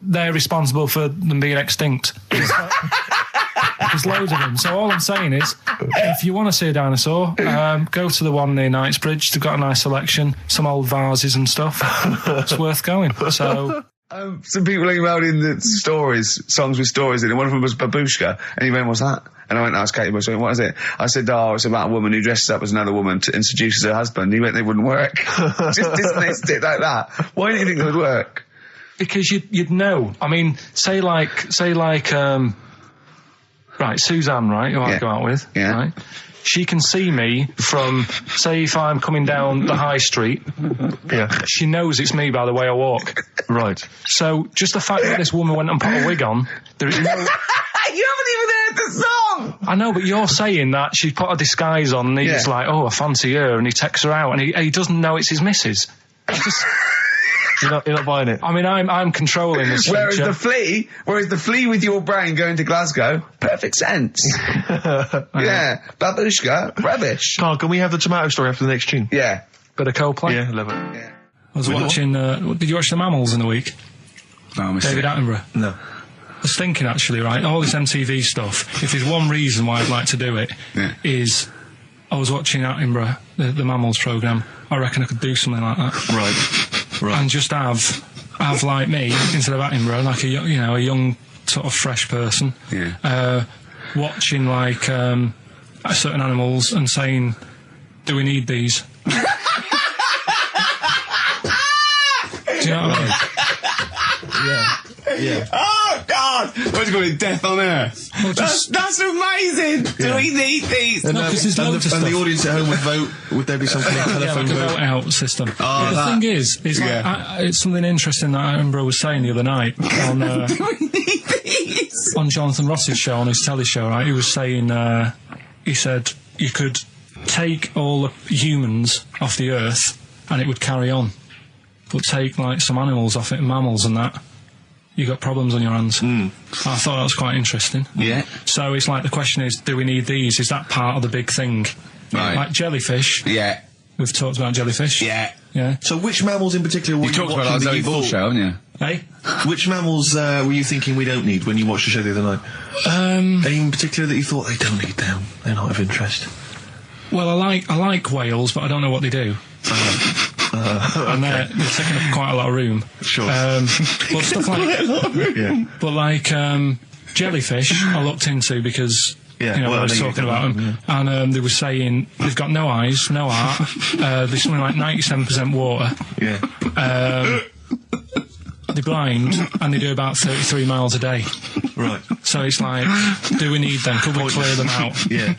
they're responsible for them being extinct. There's loads of them. So all I'm saying is, if you want to see a dinosaur, go to the one near Knightsbridge. They've got a nice selection, some old vases and stuff. It's worth going. So... some people emailed in the songs with stories in it. One of them was Babushka, and he went, what's that? And I went, no, it's Katie Bush. I went, what is it? I said, oh, it's about a woman who dresses up as another woman and seduces her husband. He went, they wouldn't work. Just dismissed it like that. Why do you think it would work? Because you'd know. I mean, say like, right, Suzanne, right, who I go out with, right? She can see me from, say, if I'm coming down the high street. Yeah. She knows it's me by the way I walk. Right. So, just the fact that this woman went and put a wig on, there is no... You haven't even heard the song! I know, but you're saying that she put a disguise on and he's like, oh, I fancy her, and he takes her out, and he doesn't know it's his missus. You're not buying it. I mean, I'm controlling this Whereas feature. the flea with your brain going to Glasgow, perfect sense. Yeah, Babushka, rubbish. Carl, can we have the tomato story after the next tune? Yeah. Bit of Coldplay. Yeah, love it. Yeah. I was watching, did you watch The Mammals in the week? No, I missed David it. Attenborough. No. I was thinking, actually, right, all this MTV stuff, if there's one reason why I'd like to do it, is I was watching Attenborough, the Mammals programme. I reckon I could do something like that. Right. And just have like me, instead of Attenborough, like a young, sort of fresh person. Yeah. watching like certain animals and saying, "Do we need these?" Do you know what I mean? Yeah. Oh God! What do you call it? Death on Earth. Well, That's amazing. Do we need these? And, No, 'cause there's loads of and the stuff. audience at home would vote. Would there be some kind of Yeah, telephone like a vote? vote out system. Oh, But the that- thing is like, it's something interesting that Attenborough was saying the other night on on Jonathan Ross's show, on his telly show. Right, he was saying, he said you could take all the humans off the earth and it would carry on, but take like some animals off it, mammals and that, you got problems on your hands. I thought that was quite interesting. Yeah. So it's like the question is, do we need these? Is that part of the big thing? Right. Like jellyfish. Yeah. We've talked about jellyfish. Yeah. Yeah. So which mammals in particular were You talked about watching our that Zoe you Ball thought- show, haven't you? Hey? Which mammals were you thinking we don't need when you watched the show the other night? Any in particular that you thought they don't need them? They're not of interest. Well, I like whales, but I don't know what they do. And they're taking up quite a lot of room. Sure. But stuff like, Yeah. but like jellyfish, I looked into because Yeah, you know well, I was I know you talking did about that, them, and they were saying they've got no eyes, no heart. There's something like 97% water. Yeah. They're blind, and they do about 33 miles a day. Right. So it's like, do we need them? Could we clear them out? Yeah.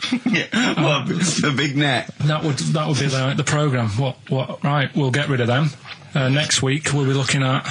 Well, the big net. That would be the programme. What? Right, we'll get rid of them. Next week we'll be looking at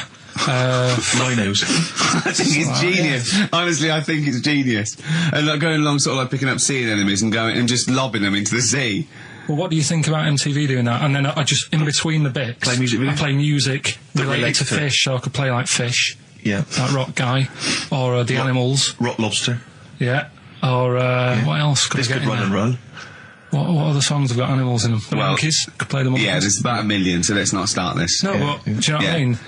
Rhinos. I think it's genius. Honestly, I think it's genius. And like going along, sort of like picking up sea anemones and going and just lobbing them into the sea. Well, what do you think about MTV doing that? And then I just, in between the bits, Play music I play music related relates to to it. fish, so I could play like fish, Yeah. like Rock Guy, or the animals, Rock lobster. yeah, or what else could This I get could in run and there? run. What other songs have got animals in them? The Well, monkeys, could play the monkeys. Yeah, there's about 1 million, so let's not start this. No, but do you know what I mean?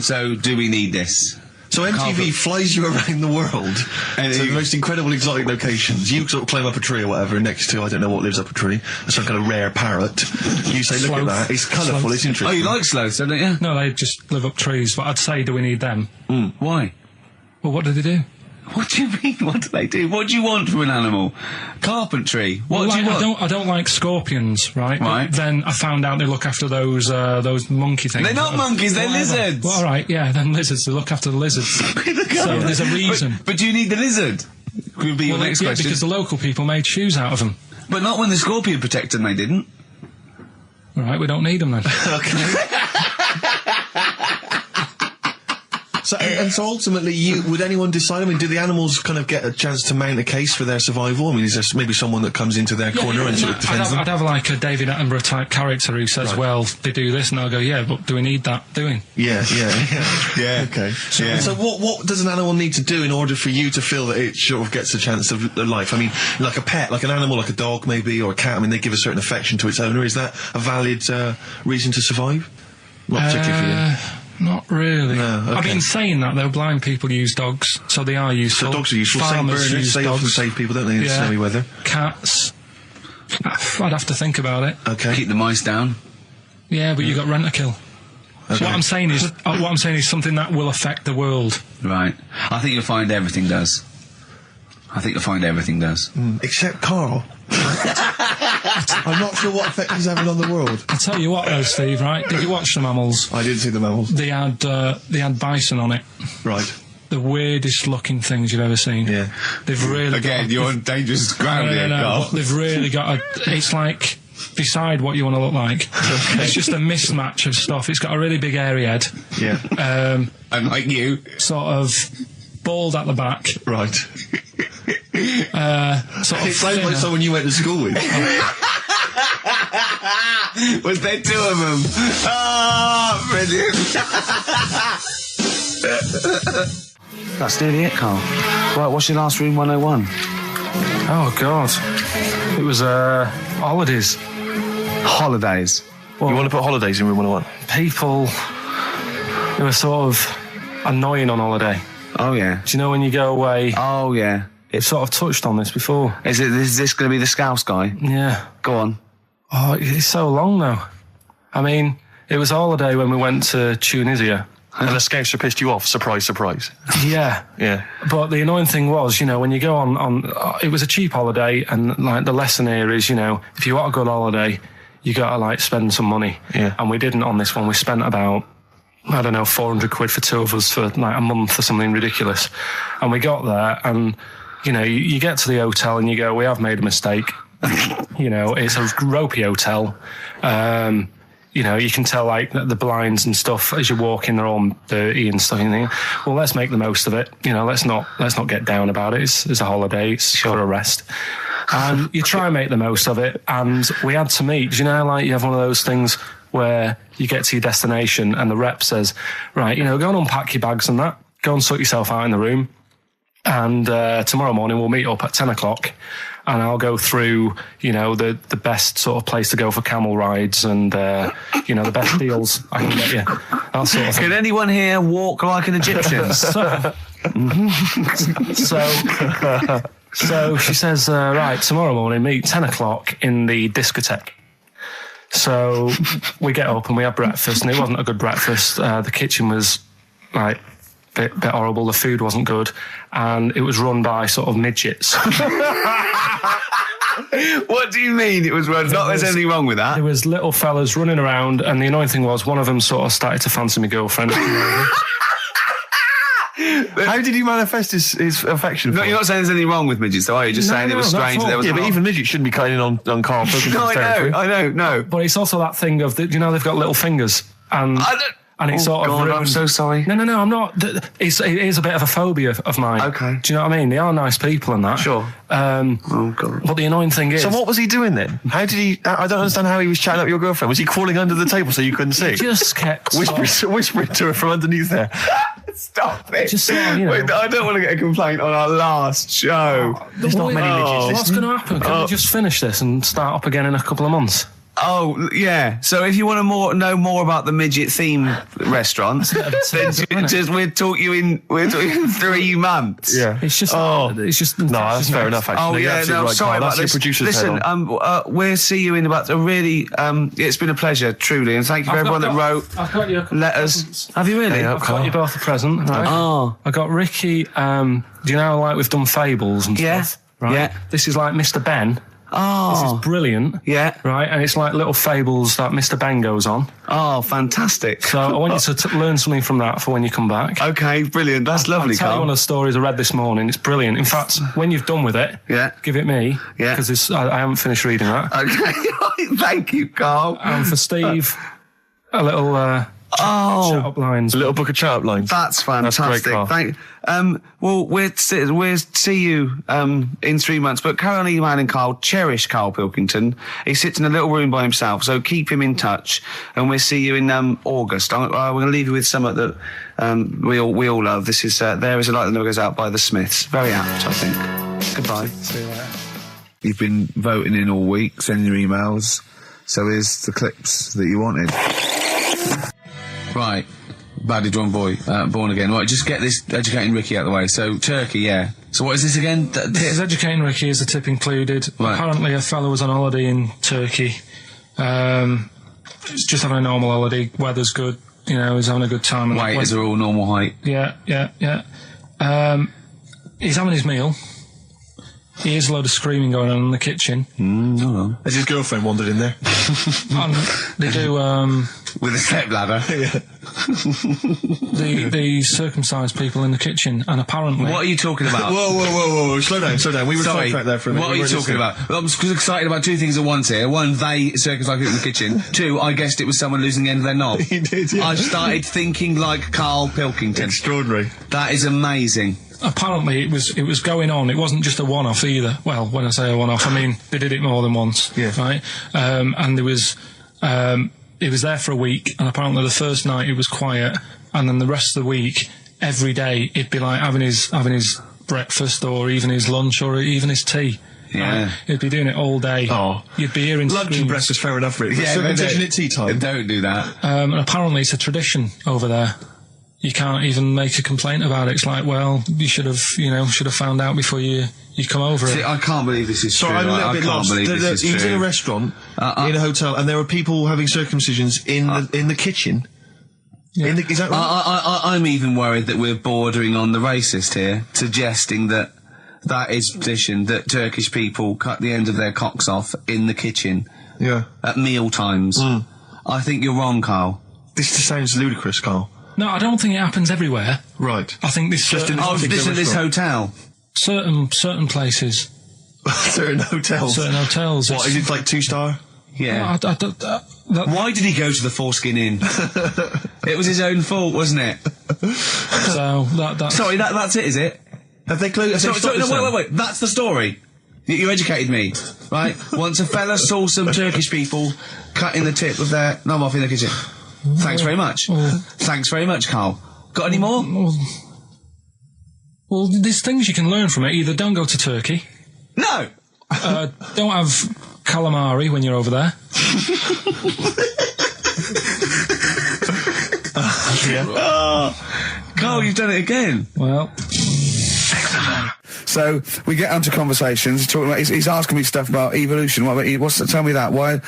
So do we need this? So MTV flies you around the world And to you- the most incredible exotic locations. You sort of climb up a tree or whatever next to, I don't know what lives up a tree, some kind of rare parrot. You say, look at Sloth. that, it's colourful, Sloth. it's Oh, interesting. you like sloths, don't you? No, they just live up trees, but I'd say, do we need them? Why? Well, what do they do? What do you mean? What do they do? What do you want from an animal? Carpentry. What Well, do you like, want? I don't like scorpions, right? Right. But then I found out they look after those monkey things. They're not monkeys, they're Whatever. lizards. Well, all right, yeah, then lizards. They look after the lizards. So there's a reason. But do you need the lizard? Would be your Well, next yeah, question. because the local people made shoes out of them. But not when the scorpion protected them, they didn't. All right, we don't need them then. So, and so ultimately, would anyone decide? I mean, do the animals kind of get a chance to mount a case for their survival? I mean, is there maybe someone that comes into their corner and sort of defends them? I'd have like a David Attenborough type character who says, well, they do this, and I'll go, yeah, but do we need that doing? Yeah. Yeah. Okay. So what does an animal need to do in order for you to feel that it sort of gets a chance of life? I mean, like a pet, like an animal, like a dog maybe, or a cat, I mean, they give a certain affection to its owner. Is that a valid reason to survive? Not particularly for you. Not really. No, okay. I've been saying that, though. Blind people use dogs, so they are useful. So dogs are useful. Saint Farmers Bernards, use they often dogs. save people, don't they, in snowy weather? Cats. I'd have to think about it. Okay. Keep the mice down. Yeah, but you've got rent a kill. So Okay. what I'm saying is something that will affect the world. Right. I think you'll find everything does. Except Karl. I'm not sure what effect he's having on the world. I'll tell you what, though, Steve. Right? Did you watch the mammals? I didn't see the mammals. They had bison on it. Right. The weirdest looking things you've ever seen. Yeah. They've really Again, you're on dangerous ground here, Carl. but they've really got it's like, decide what you want to look like. It's just a mismatch of stuff. It's got a really big airy head. Yeah. Unlike you. Sort of bald at the back. Right. Sort of It sounds like thinner. someone you went to school with. Was there two of them? Oh, brilliant. That's nearly it, Carl. Right, what's your last room 101? Oh, God. It was, holidays. Holidays. You want to put holidays in room 101? People who are sort of annoying on holiday. Oh, yeah. Do you know when you go away? Oh, yeah. It's sort of touched on this before. Is this going to be the Scouse guy? Yeah. Go on. Oh, it's so long, though. I mean, it was a holiday when we went to Tunisia. And the Scouser pissed you off. Surprise, surprise. Yeah. Yeah. But the annoying thing was, you know, when you go on it was a cheap holiday, and like the lesson here is, you know, if you want a good holiday, you gotta like spend some money. Yeah. And we didn't on this one. We spent about, I don't know, 400 quid for 2 of us for like a month or something ridiculous. And we got there, and, you know, you get to the hotel and you go, we have made a mistake. You know, it's a ropey hotel. You know, you can tell like the blinds and stuff as you walk in, they're all dirty and stuff. And you think, well, let's make the most of it. You know, let's not get down about it. It's a holiday. It's for a rest. And you try and make the most of it. And we had to meet. You know, like you have one of those things where you get to your destination and the rep says, right, you know, go and unpack your bags and that. Go and sort yourself out in the room. And tomorrow morning we'll meet up at 10 o'clock. And I'll go through, you know, the best sort of place to go for camel rides and, you know, the best deals I can get you. That sort of thing. Can anyone here walk like an Egyptian? So she says, right, tomorrow morning, meet 10 o'clock in the discotheque. So we get up and we have breakfast, and it wasn't a good breakfast. The kitchen was, like, bit horrible. The food wasn't good, and it was run by sort of midgets. What do you mean it was run? Not there's anything wrong with that. There was little fellas running around, and the annoying thing was one of them sort of started to fancy my girlfriend. How did he manifest his affection? No, you're not saying there's anything wrong with midgets, though, are you? Just saying it was strange. There was but even midgets shouldn't be cutting in on Karl Pilkington's territory. I know, no. But it's also that thing of, you know, they've got little fingers, and it's sort of ruined. I'm so sorry. No, I'm not. It is a bit of a phobia of mine. Okay. Do you know what I mean? They are nice people and that. Sure. Oh, God. But the annoying thing is... So what was he doing then? How did he... I don't understand how he was chatting up your girlfriend. Was he crawling under the table so you couldn't see? Just kept... Whispering to her from underneath there. Stop it. Just sort of, you know... Wait, I don't want to get a complaint on our last show. There's not many midgets. What's going to happen? Can we just finish this and start up again in a couple of months? Oh, yeah. So if you want to know more about the midget theme restaurants, then we'll talk you in 3 months. Yeah. It's just... No, that's fair enough, actually. Oh, yeah, no, right, sorry Karl. about That's this. your producer's Listen, head on. we'll see you in about a really... it's been a pleasure, truly, and thank you for everyone that wrote I've got you letters. Have you really? Yeah, I've got you both a present, right? Oh. I got Ricky, do you know, like, we've done fables and Yeah. stuff? Right? Yeah. This is like Mr. Ben. Oh. This is brilliant. Yeah. Right, and it's like little fables that Mr. Ben goes on. Oh, fantastic. So I want you to learn something from that for when you come back. Okay, brilliant. That's lovely, I'll tell you Karl. one of the stories I read this morning. It's brilliant. In fact, when you've done with it, give it me. Yeah. Because I haven't finished reading that. Okay. Thank you, Karl. And for Steve, a little chat up lines. A little book of chat up lines. That's fantastic. That's great, Karl. Well, we'll see you in 3 months. But carry on emailing Karl. Cherish Karl Pilkington. He sits in a little room by himself, so keep him in touch. And we'll see you in August. We're going to leave you with something that we all love. This is There Is a Light That Never Goes Out by the Smiths. Very apt, I think. Goodbye. See you later. You've been voting in all week, sending your emails. So here's the clips that you wanted. Right. Badly Drawn Boy, Born Again. Right, just get this Educating Ricky out of the way. So, Turkey, yeah. So what is this again? This is Educating Ricky is the tip included. Right. Apparently a fellow was on holiday in Turkey. He's just having a normal holiday. Weather's good. You know, he's having a good time. Waiters are all normal height. Yeah. He's having his meal. He hears a load of screaming going on in the kitchen. No. Has his girlfriend wandered in there? And they do, with a stepladder. Yeah. they circumcise people in the kitchen, and apparently... What are you talking about? Whoa. Slow down. We were sidetracked there for a minute. What are you talking about? I'm excited about 2 things at once here. One, they circumcised people in the kitchen. 2, I guessed it was someone losing the end of their knob. He did, yeah. I started thinking like Karl Pilkington. Extraordinary. That is amazing. Apparently it was going on. It wasn't just a one-off either. Well, when I say a one-off, I mean they did it more than once. Yeah. Right. And there was it was there for a week, and apparently the first night it was quiet, and then the rest of the week, every day it'd be like having his breakfast, or even his lunch, or even his tea. Yeah. Right? He'd be doing it all day. Oh. You'd be hearing lunch screams. and breakfast, fair enough, really. Yeah, circumcision at tea time. Don't do that. And apparently it's a tradition over there. You can't even make a complaint about it. It's like, well, you should have found out before you come over See, it. I can't believe this is true. Sorry, I'm a little I bit can't lost. believe this is He was true. in a restaurant, in a hotel, and there were people having circumcisions in the kitchen. Is that right? I'm even worried that we're bordering on the racist here, suggesting that is tradition, that Turkish people cut the end of their cocks off in the kitchen. Yeah. At meal times. I think you're wrong, Carl. This just sounds ludicrous, Carl. No, I don't think it happens everywhere. Right. I think this Just in this hotel. certain places. Certain hotels. Certain hotels. What, is it like 2-star? Yeah. Why did he go to the Foreskin Inn? It was his own fault, wasn't it? So that's... Sorry, that's it, is it? Have they closed? Wait. That's the story. You educated me, right? Once a fella saw some Turkish people cutting the tip of their knob off in the kitchen. Thanks very much. Thanks very much, Carl. Got any more? Well, there's things you can learn from it. Either don't go to Turkey. No! Don't have calamari when you're over there. Carl, you've done it again. Well... So we get onto conversations. He's asking me stuff about evolution. Tell me that. Why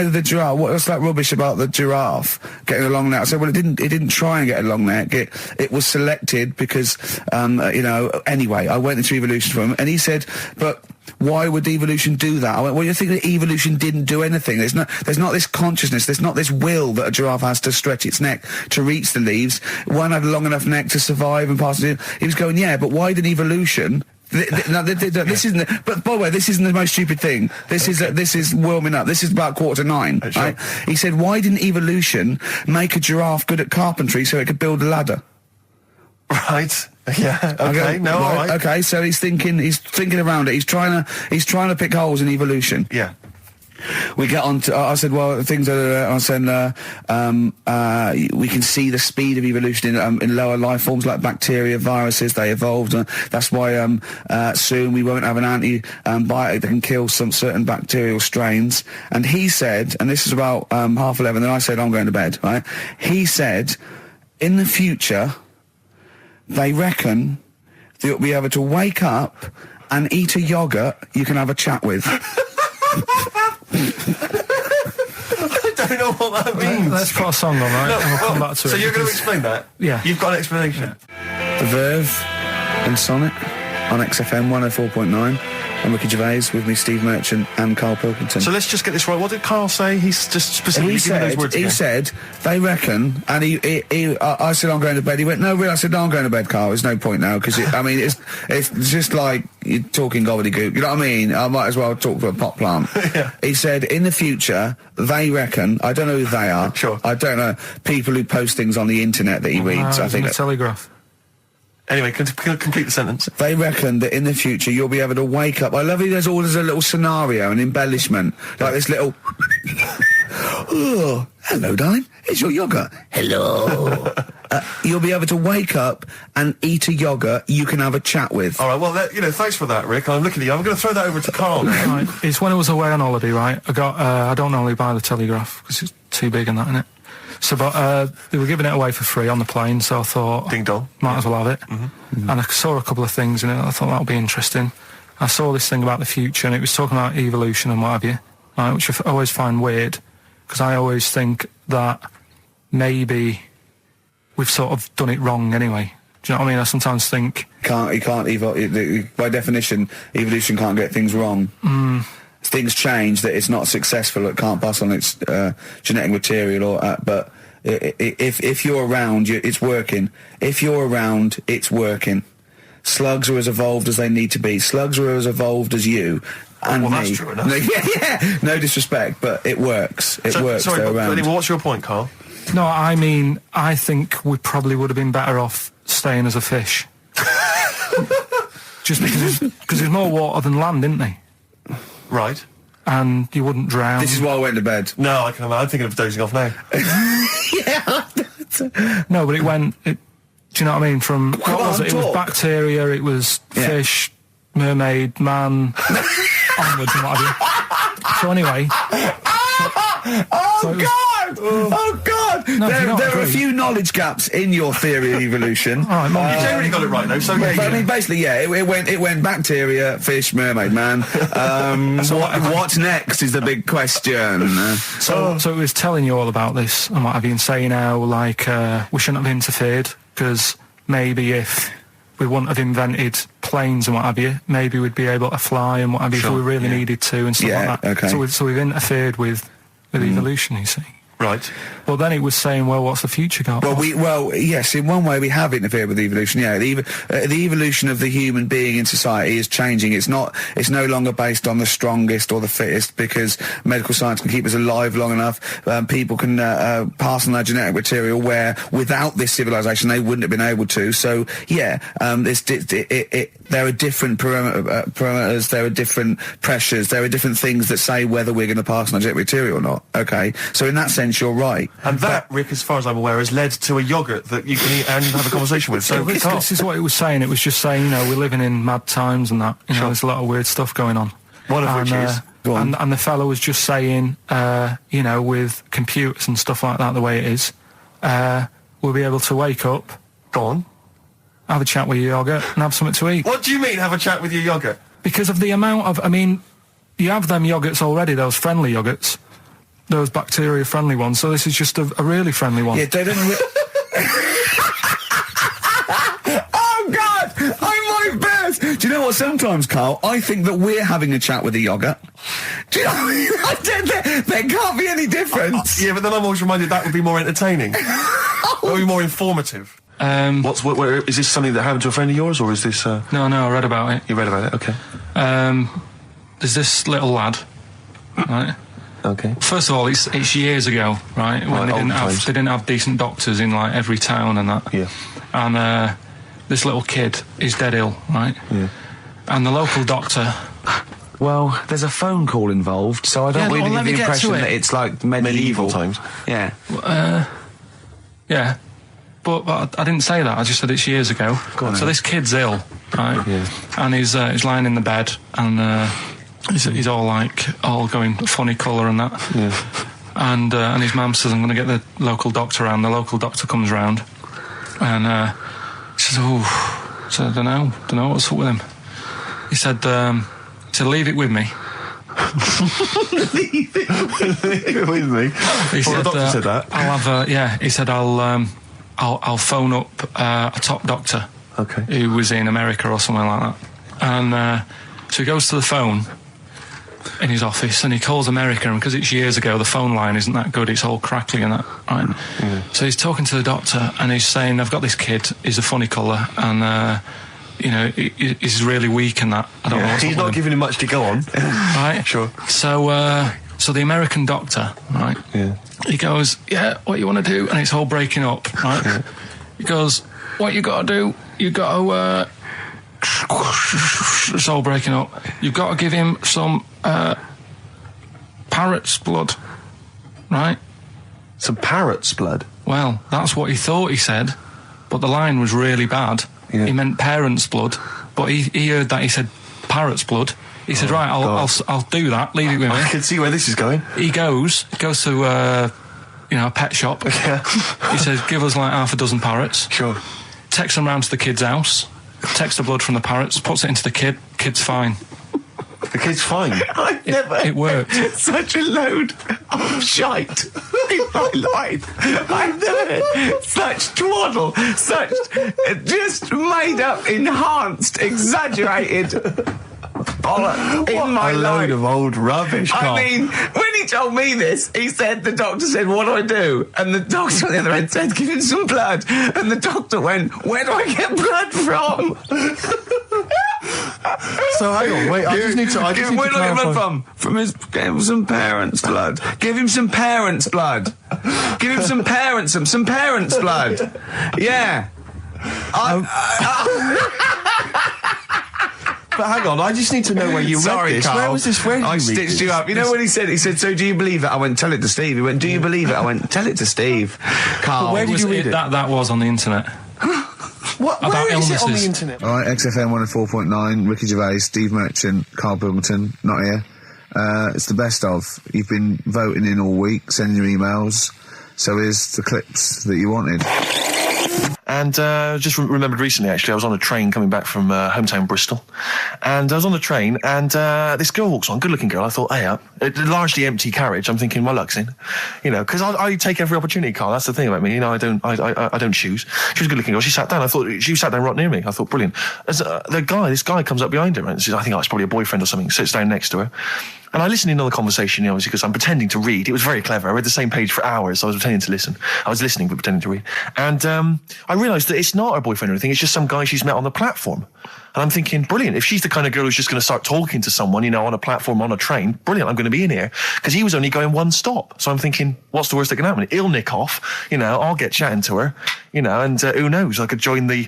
did the giraffe? What's that rubbish about the giraffe getting a long neck? I said, well, it didn't try and get a long neck. It was selected because, Anyway, I went into evolution for him, and he said, but why would evolution do that? I went, well, you think that evolution didn't do anything? There's not this consciousness. There's not this will that a giraffe has to stretch its neck to reach the leaves. One had a long enough neck to survive and pass it. He was going, yeah, but why did evolution? This isn't. But by the way, this isn't the most stupid thing. This is warming up. This is about 8:45. Sure. Right? He said, "Why didn't evolution make a giraffe good at carpentry so it could build a ladder?" Right. Yeah. Okay. No. All right. Okay. So he's thinking around it. He's trying to pick holes in evolution. Yeah. We get on to, I said, well, things are, I said, we can see the speed of evolution in lower life forms like bacteria, viruses, they evolved. That's why, soon we won't have an antibiotic that can kill some certain bacterial strains. And he said, and this is about, 11:30, and I said, I'm going to bed, right? He said, in the future, they reckon that you'll be able to wake up and eat a yogurt you can have a chat with. I don't know what that means. Let's put a song on, right? No, and we'll come back to it. So you're going to explain that? Yeah. You've got an explanation? The Verve and Sonic on XFM 104.9. I'm Ricky Gervais, with me Steve Merchant and Karl Pilkington. So let's just get this right. What did Karl say? He's just specifically giving those words again. He said, they reckon, and I said, I'm going to bed. He went, no, really? I said, no, I'm going to bed, Karl. There's no point now, because, it's just like you're talking gobbledygook. You know what I mean? I might as well talk to a pot plant. Yeah. He said, in the future, they reckon, I don't know who they are. Sure. I don't know, people who post things on the internet that he reads, I think. The Telegraph. Anyway, complete the sentence. They reckon that in the future you'll be able to wake up. I love it. There's a little scenario, an embellishment, like this little. Oh, hello, darling. It's your yogurt. Hello. You'll be able to wake up and eat a yogurt you can have a chat with. All right. Well, thanks for that, Rick. I'm looking at you. I'm going to throw that over to Karl. Right. It's when I was away on holiday, right? I don't normally buy the Telegraph because it's too big and that, innit? So, but they were giving it away for free on the plane, so I thought, ding dong, might as well have it. Mm-hmm. And I saw a couple of things in it. I thought that would be interesting. I saw this thing about the future, and it was talking about evolution and what have you, right, which I always find weird, because I always think that maybe we've sort of done it wrong anyway. Do you know what I mean? I sometimes think you can't evolve. By definition, evolution can't get things wrong. Things change, that it's not successful, it can't pass on its genetic material, but if you're around, it's working. If you're around, it's working. Slugs are as evolved as they need to be. Slugs are as evolved as you and me. That's true enough. Yeah. No disrespect, but it works. It works. Sorry, they're around. Anyway, what's your point, Karl? No, I mean, I think we probably would have been better off staying as a fish. Just because there's more water than land, isn't there? Right. And you wouldn't drown. This is why I went to bed. No, I'm thinking of dozing off now. Yeah. No, but do you know what I mean? From, what was it? It was bacteria, it was fish, mermaid, man, onwards and what have you. So anyway. Oh, God! there are a few knowledge gaps in your theory of evolution. You generally got it right though. So but I mean, basically, yeah, it went bacteria, fish, mermaid man. What's next is the big question. So it was telling you all about this and what have you, and saying how like we shouldn't have interfered because maybe if we wouldn't have invented planes and what have you, maybe we'd be able to fly and what have you if we really needed to and stuff like that. Okay. So we've interfered with evolution, you see. Right. Well, then it was saying, well, what's the future got? Well, yes, in one way we have interfered with evolution. Yeah, the evolution of the human being in society is changing. It's no longer based on the strongest or the fittest because medical science can keep us alive long enough. People can pass on their genetic material where without this civilization they wouldn't have been able to. So yeah, there are different parameters, there are different pressures, there are different things that say whether we're going to pass on our genetic material or not. Okay, so in that sense you're right. And that, Rick, as far as I'm aware, has led to a yoghurt that you can eat and have a conversation with. So this is what it was saying. It was just saying, you know, we're living in mad times and that. You know, there's a lot of weird stuff going on. One of which is... And the fellow was just saying, you know, with computers and stuff like that, the way it is, we'll be able to wake up... Go on. Have a chat with your yoghurt and have something to eat. What do you mean, have a chat with your yoghurt? Because of the amount of... I mean, you have them yoghurts already, those friendly yoghurts. Those bacteria-friendly ones, so this is just a really friendly one. Yeah, they don't... Oh, God! I'm my best! Do you know what, sometimes, Carl, I think that we're having a chat with a yoghurt. Do you know what I mean? There can't be any difference. Yeah, but then I'm always reminded that would be more entertaining. That would be more informative. Is this something that happened to a friend of yours, or is this... No, I read about it. You read about it, okay. There's this little lad, right? Okay. First of all, it's years ago, right? When they didn't have decent doctors in like every town and that. Yeah. And this little kid is dead ill, right? Yeah. And the local doctor. Well, there's a phone call involved, so I don't really get the impression that it's like medieval times. Yeah. Yeah. But I didn't say that. I just said it's years ago. So this kid's ill, right? Yeah. And he's lying in the bed and. He's all going funny colour and that. Yeah. And his mum says, I'm going to get the local doctor around. The local doctor comes round and he says, I don't know what's up with him. He said, leave it with me. Leave it with me? He said, the doctor said that? I'll have he said, I'll phone up a top doctor. Okay. Who was in America or something like that. And so he goes to the phone in his office and he calls America, and because it's years ago the phone line isn't that good, it's all crackly and that, right? Yeah. So he's talking to the doctor and he's saying, I've got this kid, he's a funny colour and you know, he's really weak and that. I don't know what's he's not giving him much to go on. Right? Sure. So the American doctor, right? Yeah. He goes, yeah, what you want to do? And it's all breaking up, right? Yeah. He goes, what you got to do, you got to it's all breaking up. You've got to give him some parrot's blood, right? Some parrot's blood? Well, that's what he thought he said, but the line was really bad. Yeah. He meant parent's blood, but he heard that he said parrot's blood. He said, right, I'll do that. Leave it with me. I can see where this is going. He goes to a pet shop. Yeah. He says, give us like half a dozen parrots. Sure. Takes them round to the kid's house. Takes the blood from the parrots, puts it into the kid. Kid's fine. The kid's fine. I've never it worked. Such a load of shite in my life. I've never heard such twaddle, such just made up, enhanced, exaggerated bollock in my life. A load of old rubbish, Carl. I mean, when he told me this, he said, the doctor said, what do I do? And the doctor on the other end said, give him some blood. And the doctor went, where do I get blood from? So hang on, wait, I just need to where do I get blood from? Give him some parents' blood. Give him some parents' blood. Give him some parents' blood. Yeah. But hang on, I just need to know where you read this. Carl. Where was this? Where did I stitched you up. You know what he said? He said, so do you believe it? I went, tell it to Steve. He went, do you believe it? I went, tell it to Steve. Carl. But where did you read it? That was on the internet. What? About where is illnesses. it on the internet? All right, XFM 104.9, Ricky Gervais, Steve Merchant, Karl Pilkington, not here. It's the best of. You've been voting in all week, sending your emails. So here's the clips that you wanted. And just remembered recently, actually, I was on a train coming back from hometown Bristol, and I was on the train, and this girl walks on, good-looking girl. I thought, hey up, largely empty carriage. I'm thinking, my luck's in, you know, because I take every opportunity, Carl. That's the thing about me, you know. I don't choose. She was a good-looking girl. She sat down. I thought she sat down right near me. I thought, brilliant. As this guy comes up behind her, and says, I think it's probably a boyfriend or something. Sits down next to her. And I listened in on the conversation, you know, obviously, because I'm pretending to read. It was very clever. I read the same page for hours. So I was pretending to listen. I was listening, but pretending to read. And I realised that it's not her boyfriend or anything. It's just some guy she's met on the platform. And I'm thinking, brilliant. If she's the kind of girl who's just going to start talking to someone, you know, on a platform, on a train, brilliant. I'm going to be in here. Because he was only going one stop. So I'm thinking, what's the worst that can happen? He'll nick off. You know, I'll get chatting to her. You know, and who knows? I could join the...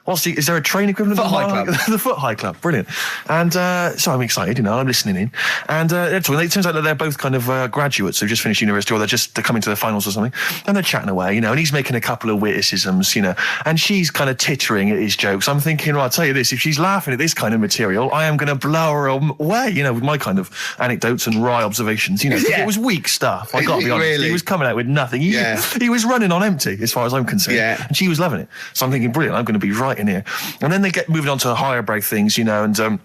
is there a train equivalent? Foot High Club. The Foot High Club, brilliant. And so I'm excited, you know, I'm listening in. And it turns out that they're both kind of graduates who've just finished university, or they're coming to their finals or something. And they're chatting away, you know, and he's making a couple of witticisms, you know, and she's kind of tittering at his jokes. I'm thinking, well, I'll tell you this, if she's laughing at this kind of material, I am going to blow her away, you know, with my kind of anecdotes and wry observations, you know. Yeah. It was weak stuff, I got to be honest. Really? He was coming out with nothing. He was running on empty, as far as I'm concerned. Yeah. And she was loving it. So I'm thinking, brilliant, I'm going to be right in here. And then they get moving on to higher brow things, you know, and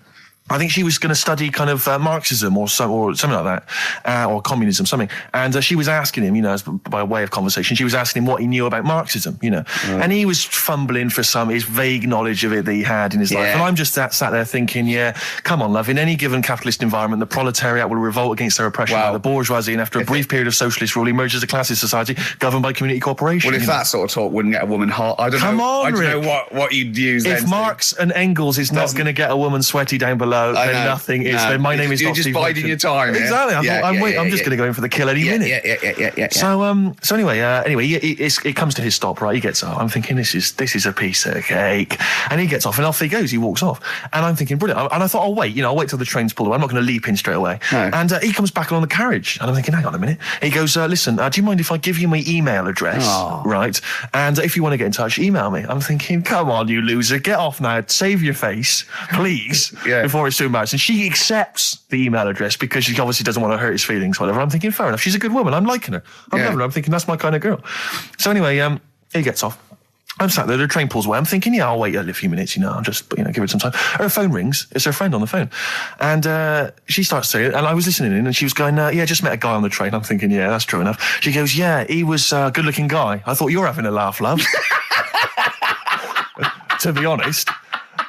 I think she was going to study kind of Marxism or something like that, or communism, something. And she was asking him, you know, by way of conversation, she was asking him what he knew about Marxism, you know. And he was fumbling for his vague knowledge of it that he had in his life. And I'm just sat there thinking, yeah, come on, love, in any given capitalist environment, the proletariat will revolt against their oppression by the bourgeoisie, and after a brief period of socialist rule, emerges a classist society governed by community cooperation. Well, if that sort of talk wouldn't get a woman hot, I don't know what you'd use. If then Marx and Engels is not going to get a woman sweaty down below, then nothing is. Then my name is You're not just Steve biding your time. Exactly. I'm just going to go in for the kill any minute. Yeah. So anyway, it comes to his stop. Right, he gets off. I'm thinking this is a piece of cake, and he gets off, and off he goes. He walks off, and I'm thinking brilliant. And I thought, I'll wait. You know, I'll wait till the train's pulled away. I'm not going to leap in straight away. No. And he comes back along the carriage, and I'm thinking, hang on a minute. He goes, listen, do you mind if I give you my email address? Oh. Right, and if you want to get in touch, email me. I'm thinking, come on, you loser, get off now. Save your face, please, before it's too embarrassing. She accepts the email address because she obviously doesn't want to hurt his feelings, whatever. I'm thinking, fair enough. She's a good woman. I'm liking her. I'm loving her. I'm thinking that's my kind of girl. So anyway, he gets off. I'm sat there, the train pulls away. I'm thinking, yeah, I'll wait a few minutes, you know, I'll just, you know, give it some time. Her phone rings. It's her friend on the phone. And she starts saying, and I was listening in, and she was going, yeah, just met a guy on the train. I'm thinking, yeah, that's true enough. She goes, yeah, he was a good-looking guy. I thought, you're having a laugh, love. To be honest.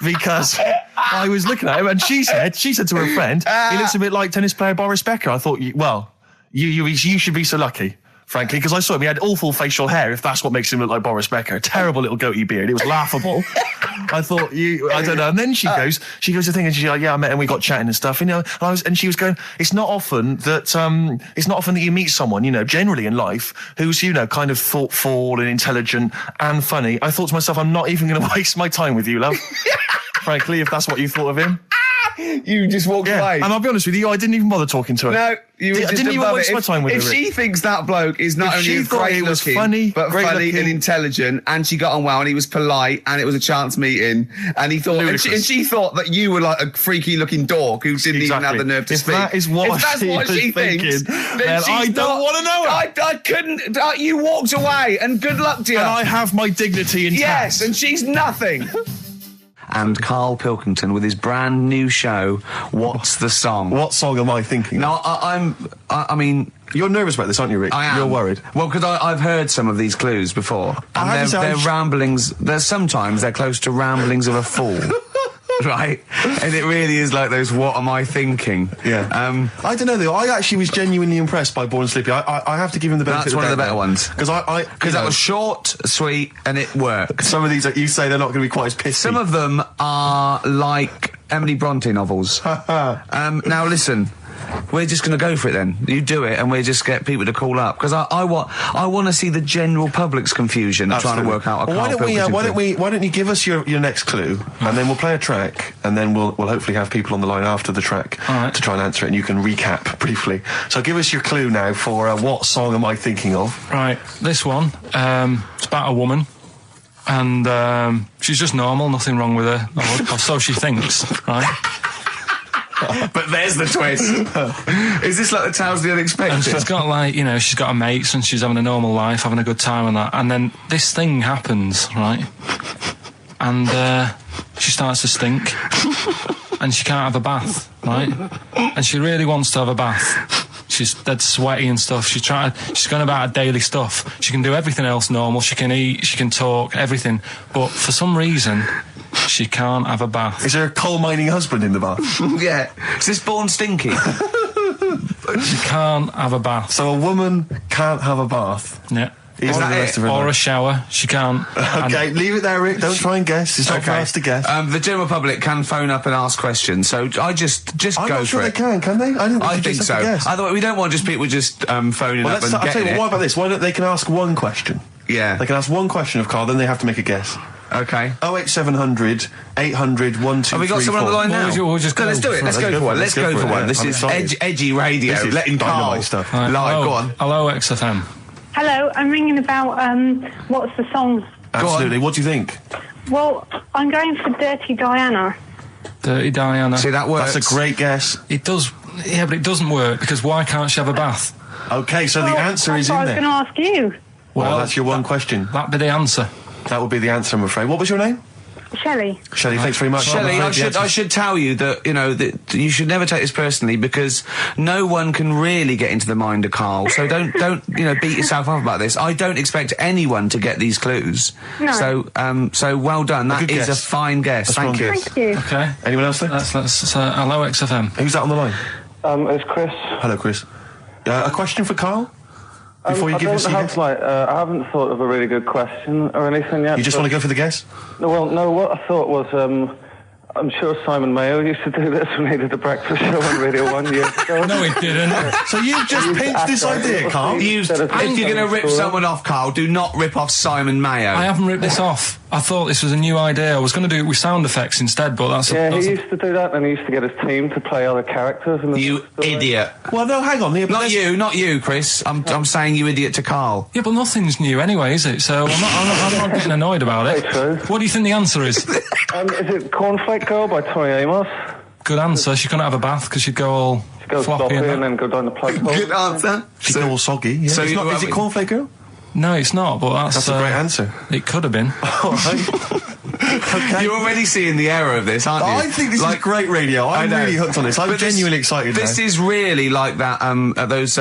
Because I was looking at him, and she said to her friend, he looks a bit like tennis player Boris Becker. I thought, you should be so lucky, frankly, because I saw him. He had awful facial hair, if that's what makes him look like Boris Becker. Terrible little goatee beard. It was laughable. I thought, I don't know. And then she goes to thing, and she's like, yeah, I met him, we got chatting and stuff, you know. And she was going, it's not often that you meet someone, you know, generally in life, who's, you know, kind of thoughtful and intelligent and funny. I thought to myself, I'm not even going to waste my time with you, love. Frankly, if that's what you thought of him. You just walked away. And I'll be honest with you, I didn't even bother talking to her. No, you were just didn't even waste my time with her. If she thinks that bloke is not only great looking, but funny and intelligent, and she got on well, and he was polite, and it was a chance meeting, and he thought, and she thought that you were like a freaky looking dork who didn't even have the nerve to speak. That is what if that's what she thinks, then I don't want to know her. I couldn't. You walked away, and good luck to you. And I have my dignity intact. Yes, and she's nothing. And Karl Pilkington with his brand new show, What's the Song? What song am I thinking? No, I mean... You're nervous about this, aren't you, Rick? I am. You're worried. Well, because I've heard some of these clues before. And they're ramblings... Sometimes they're close to ramblings of a fool. Right? And it really is like those, what am I thinking? Yeah. I don't know, though. I actually was genuinely impressed by Born Sleepy. I have to give him the benefit of the doubt. That's one of the better ones. Because that was short, sweet, and it worked. Some of these that you say they're not going to be quite as pissy. Some of them are like Emily Bronte novels. Now listen, we're just going to go for it then. You do it, and we'll just get people to call up, because I want to see the general public's confusion of trying to work out. Why don't you give us your next clue, and then we'll play a track, and then we'll hopefully have people on the line after the track to try and answer it, and you can recap briefly. So give us your clue now for what song am I thinking of? Right, this one. It's about a woman. And she's just normal, nothing wrong with her, or so she thinks, right? But there's the twist. Is this like the tales of the unexpected? And she's got like, you know, she's got her mates and she's having a normal life, having a good time and that. And then this thing happens, right? And she starts to stink. And she can't have a bath, right? And she really wants to have a bath. She's dead sweaty and stuff. She's going about her daily stuff. She can do everything else normal. She can eat, she can talk, everything. But for some reason, she can't have a bath. Is there a coal mining husband in the bath? Yeah. Is this born stinky? She can't have a bath. So a woman can't have a bath. Yeah. Is that the rest of her Or a life? shower. She can't. Okay, leave it there, Rick. Don't try and guess. It's not for us to guess. The general public can phone up and ask questions, so I just I'm go not sure for they it. can they? I think so. Otherwise, we don't want just people just phoning Well, up and I'll tell getting you it. what about this? Why don't they can ask one question? Yeah. They can ask one question of Karl, then they have to make a guess. Okay. 08700 800 1234. Have we got someone on the line now? We'll just No, let's do it. Let's go for one. Let's go for one. yeah. This I'm is excited. edgy radio. This is Letting Karl dynamite stuff. Right, live. Go on. Hello, XFM. Hello, I'm ringing about, what's the song? Absolutely. What do you think? Well, I'm going for Dirty Diana. Dirty Diana. See, that works. That's a great guess. It does. Yeah, but it doesn't work because why can't she have a bath? Okay, so the answer is in I was there. going to ask you. Well, that's your one question. That'd be the answer. That would be the answer, I'm afraid. What was your name? Shelley. Shelley, thanks very much. Shelley, I'm I afraid the answer- should tell you that, you know, that you should never take this personally because no one can really get into the mind of Karl. So don't, you know, beat yourself up about this. I don't expect anyone to get these clues. No. So well done. That good is guess. a fine guess. A strong Thank you. guess. Thank you. Okay. Anyone else there? Let's hello, XFM. Who's that on the line? It's Chris. Hello, Chris. A question for Karl? Before you give us I your don't guess? have, I haven't thought of a really good question or anything yet. You just want to go for the guess? No, what I thought was, I'm sure Simon Mayo used to do this when he did the breakfast show on Radio 1 years ago. No, he didn't. So you've just pinched this idea, Karl? If you're going to rip someone off, Karl, do not rip off Simon Mayo. I haven't ripped this off. I thought this was a new idea. I was going to do it with sound effects instead, but that's Yeah, that's he used to do that, and he used to get his team to play other characters. In the You story. idiot. Well, no, hang on. Here, Not you, Chris. I'm saying you idiot to Karl. Yeah, but nothing's new anyway, is it? So I'm not getting annoyed about it. Very true. What do you think the answer is? Is it Cornflake Girl by Tori Amos? Good answer. She couldn't have a bath because she'd go all She goes floppy sloppy and and that. then go down the plug hole. Good answer. She's all soggy. Yeah. so It's not, you- is it Cornflake Girl? No, it's not, but That's a great answer. It could have been. All right. Okay. You're already seeing the error of this, aren't you? I think this is great radio. I'm know. really hooked on this. I'm But genuinely excited This now. is really like that, those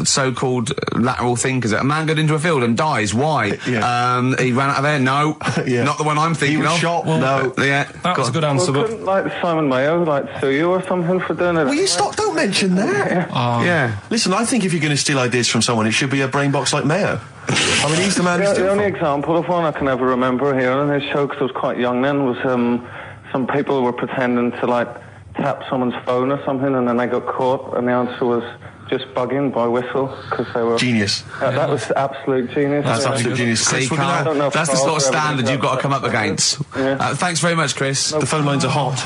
so-called lateral thinkers. A man got into a field and dies. Why? Yeah. He ran out of air. No, Yeah. not the one I'm He thinking was of. shot. No. Yeah, That was a good Well, answer, but couldn't like Simon Mayo sue you or something for doing it? Will you stop? Don't mention that. Yeah. Listen, I think if you're going to steal ideas from someone, it should be a brain box like Mayo. I mean, he's the man who's The doing only it. example of one I can ever remember hearing in his show, because I was quite young then, was some people were pretending to like tap someone's phone or something, and then they got caught, and the answer was just bugging by whistle, because they were... Genius. That was absolute genius. That's Yeah. absolute genius. See, Chris, we're Karl, I don't know if that's the sort of Karl's ever standard been you've got to come up that. against. Yeah. Thanks very much, Chris. the phone lines are hot.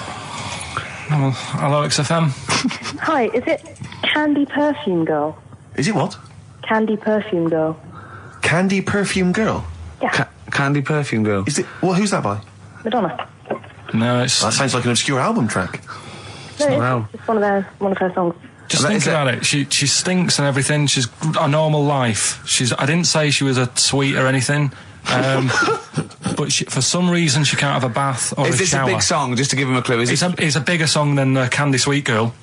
hello, XFM. Hi, is it Candy Perfume Girl? Is it what? Candy Perfume Girl. Candy Perfume Girl? Yeah, Candy Perfume Girl. Is it? Well, who's that by? Madonna. No, it's That sounds like an obscure album track. No, it's Wow. just one of her songs. just Is think it- about it. She stinks and everything. She's a normal life. I didn't say she was a sweet or anything. But for some reason she can't have a bath or Is a this shower. a big song? Just to give him a clue. Is It's a bigger song than Candy Sweet Girl.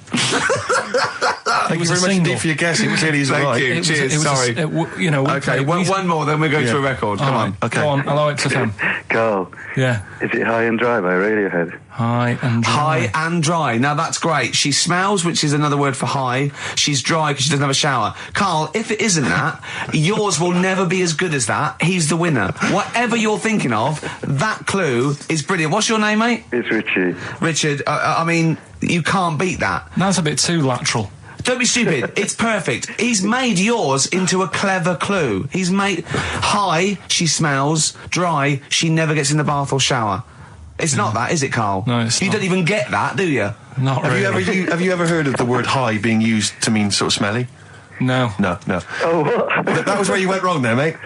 Thank you was a very much single. indeed for your guess. It clearly is Thank right. you. It was- Cheers, it was a- sorry. it w- you know, we Okay, play- we- one more, then we go to a record. Come All on. right, Okay. Go on. Hello, XFM. Carl, Yeah. is it High and Dry by Radiohead? High and dry. High and dry. Now that's great. She smells, which is another word for high. She's dry because she doesn't have a shower. Karl, if it isn't that, yours will never be as good as that. He's the winner. Whatever you're thinking of, that clue is brilliant. What's your name, mate? It's Richie. Richard. I mean, you can't beat that. That's a bit too lateral. Don't be stupid. It's perfect. He's made yours into a clever clue. He's made high, she smells, dry, she never gets in the bath or shower. It's not that, is it, Karl? No, it's You not. don't even get that, do you? Not Have really. you ever heard of the word high being used to mean sort of smelly? No. Oh, what? That was where you went wrong there, mate.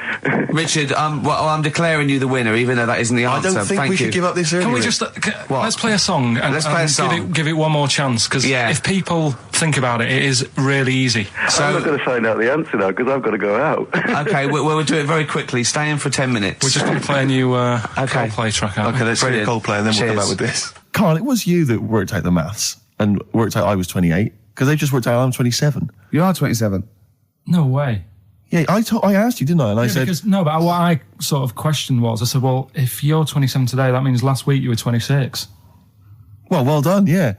Richard, I'm declaring you the winner, even though that isn't the I answer. don't think Thank we you. should give up this early. Can we just let's play a song and, Let's play a song. give it one more chance, because if people think about it, it is really easy. I'm not going to find out the answer now because I've got to go out. Okay, we'll do it very quickly. Stay in for 10 minutes. We're just going to play a new Coldplay track out. Okay, let's do Coldplay and then we'll come back with this. Carl, it was you that worked out the maths and worked out I was 28, because they just worked out I'm 27. You are 27. No way. Yeah, I asked you, didn't I? And I said... but what I sort of questioned was, I said, well, if you're 27 today, that means last week you were 26. Well done, yeah.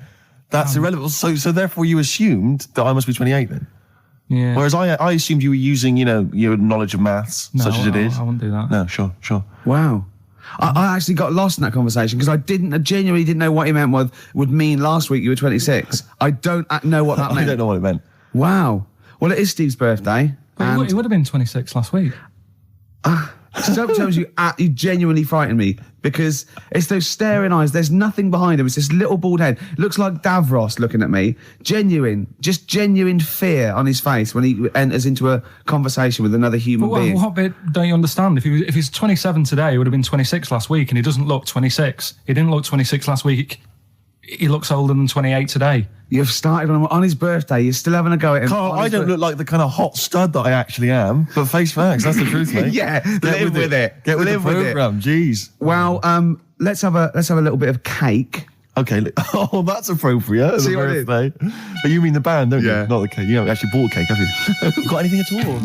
That's irrelevant. So therefore you assumed that I must be 28 then? Yeah. Whereas I assumed you were using, your knowledge of maths, such as it is. I wouldn't do that. No, sure. Wow. I actually got lost in that conversation because I genuinely didn't know what he meant would mean last week you were 26. I don't know what that meant. I don't know what it meant. Wow. Well, it is Steve's birthday. But he would have been 26 last week. Sometimes you genuinely frighten me because it's those staring eyes. There's nothing behind him. It's this little bald head. Looks like Davros looking at me. Genuine fear on his face when he enters into a conversation with another human being. What bit don't you understand? If he's 27 today, he would have been 26 last week, and he doesn't look 26. He didn't look 26 last week. He looks older than 28 today. You've started on his birthday. You're still having a go at him. Carl, I don't look like the kind of hot stud that I actually am, but face facts, that's the truth, mate. Yeah, live with it. Get with the programme, jeez. Well, let's have a little bit of cake. Okay, that's appropriate. See what it is. But you mean the band, don't you? Yeah. Not the cake. You haven't actually bought a cake, have you? Got anything at all?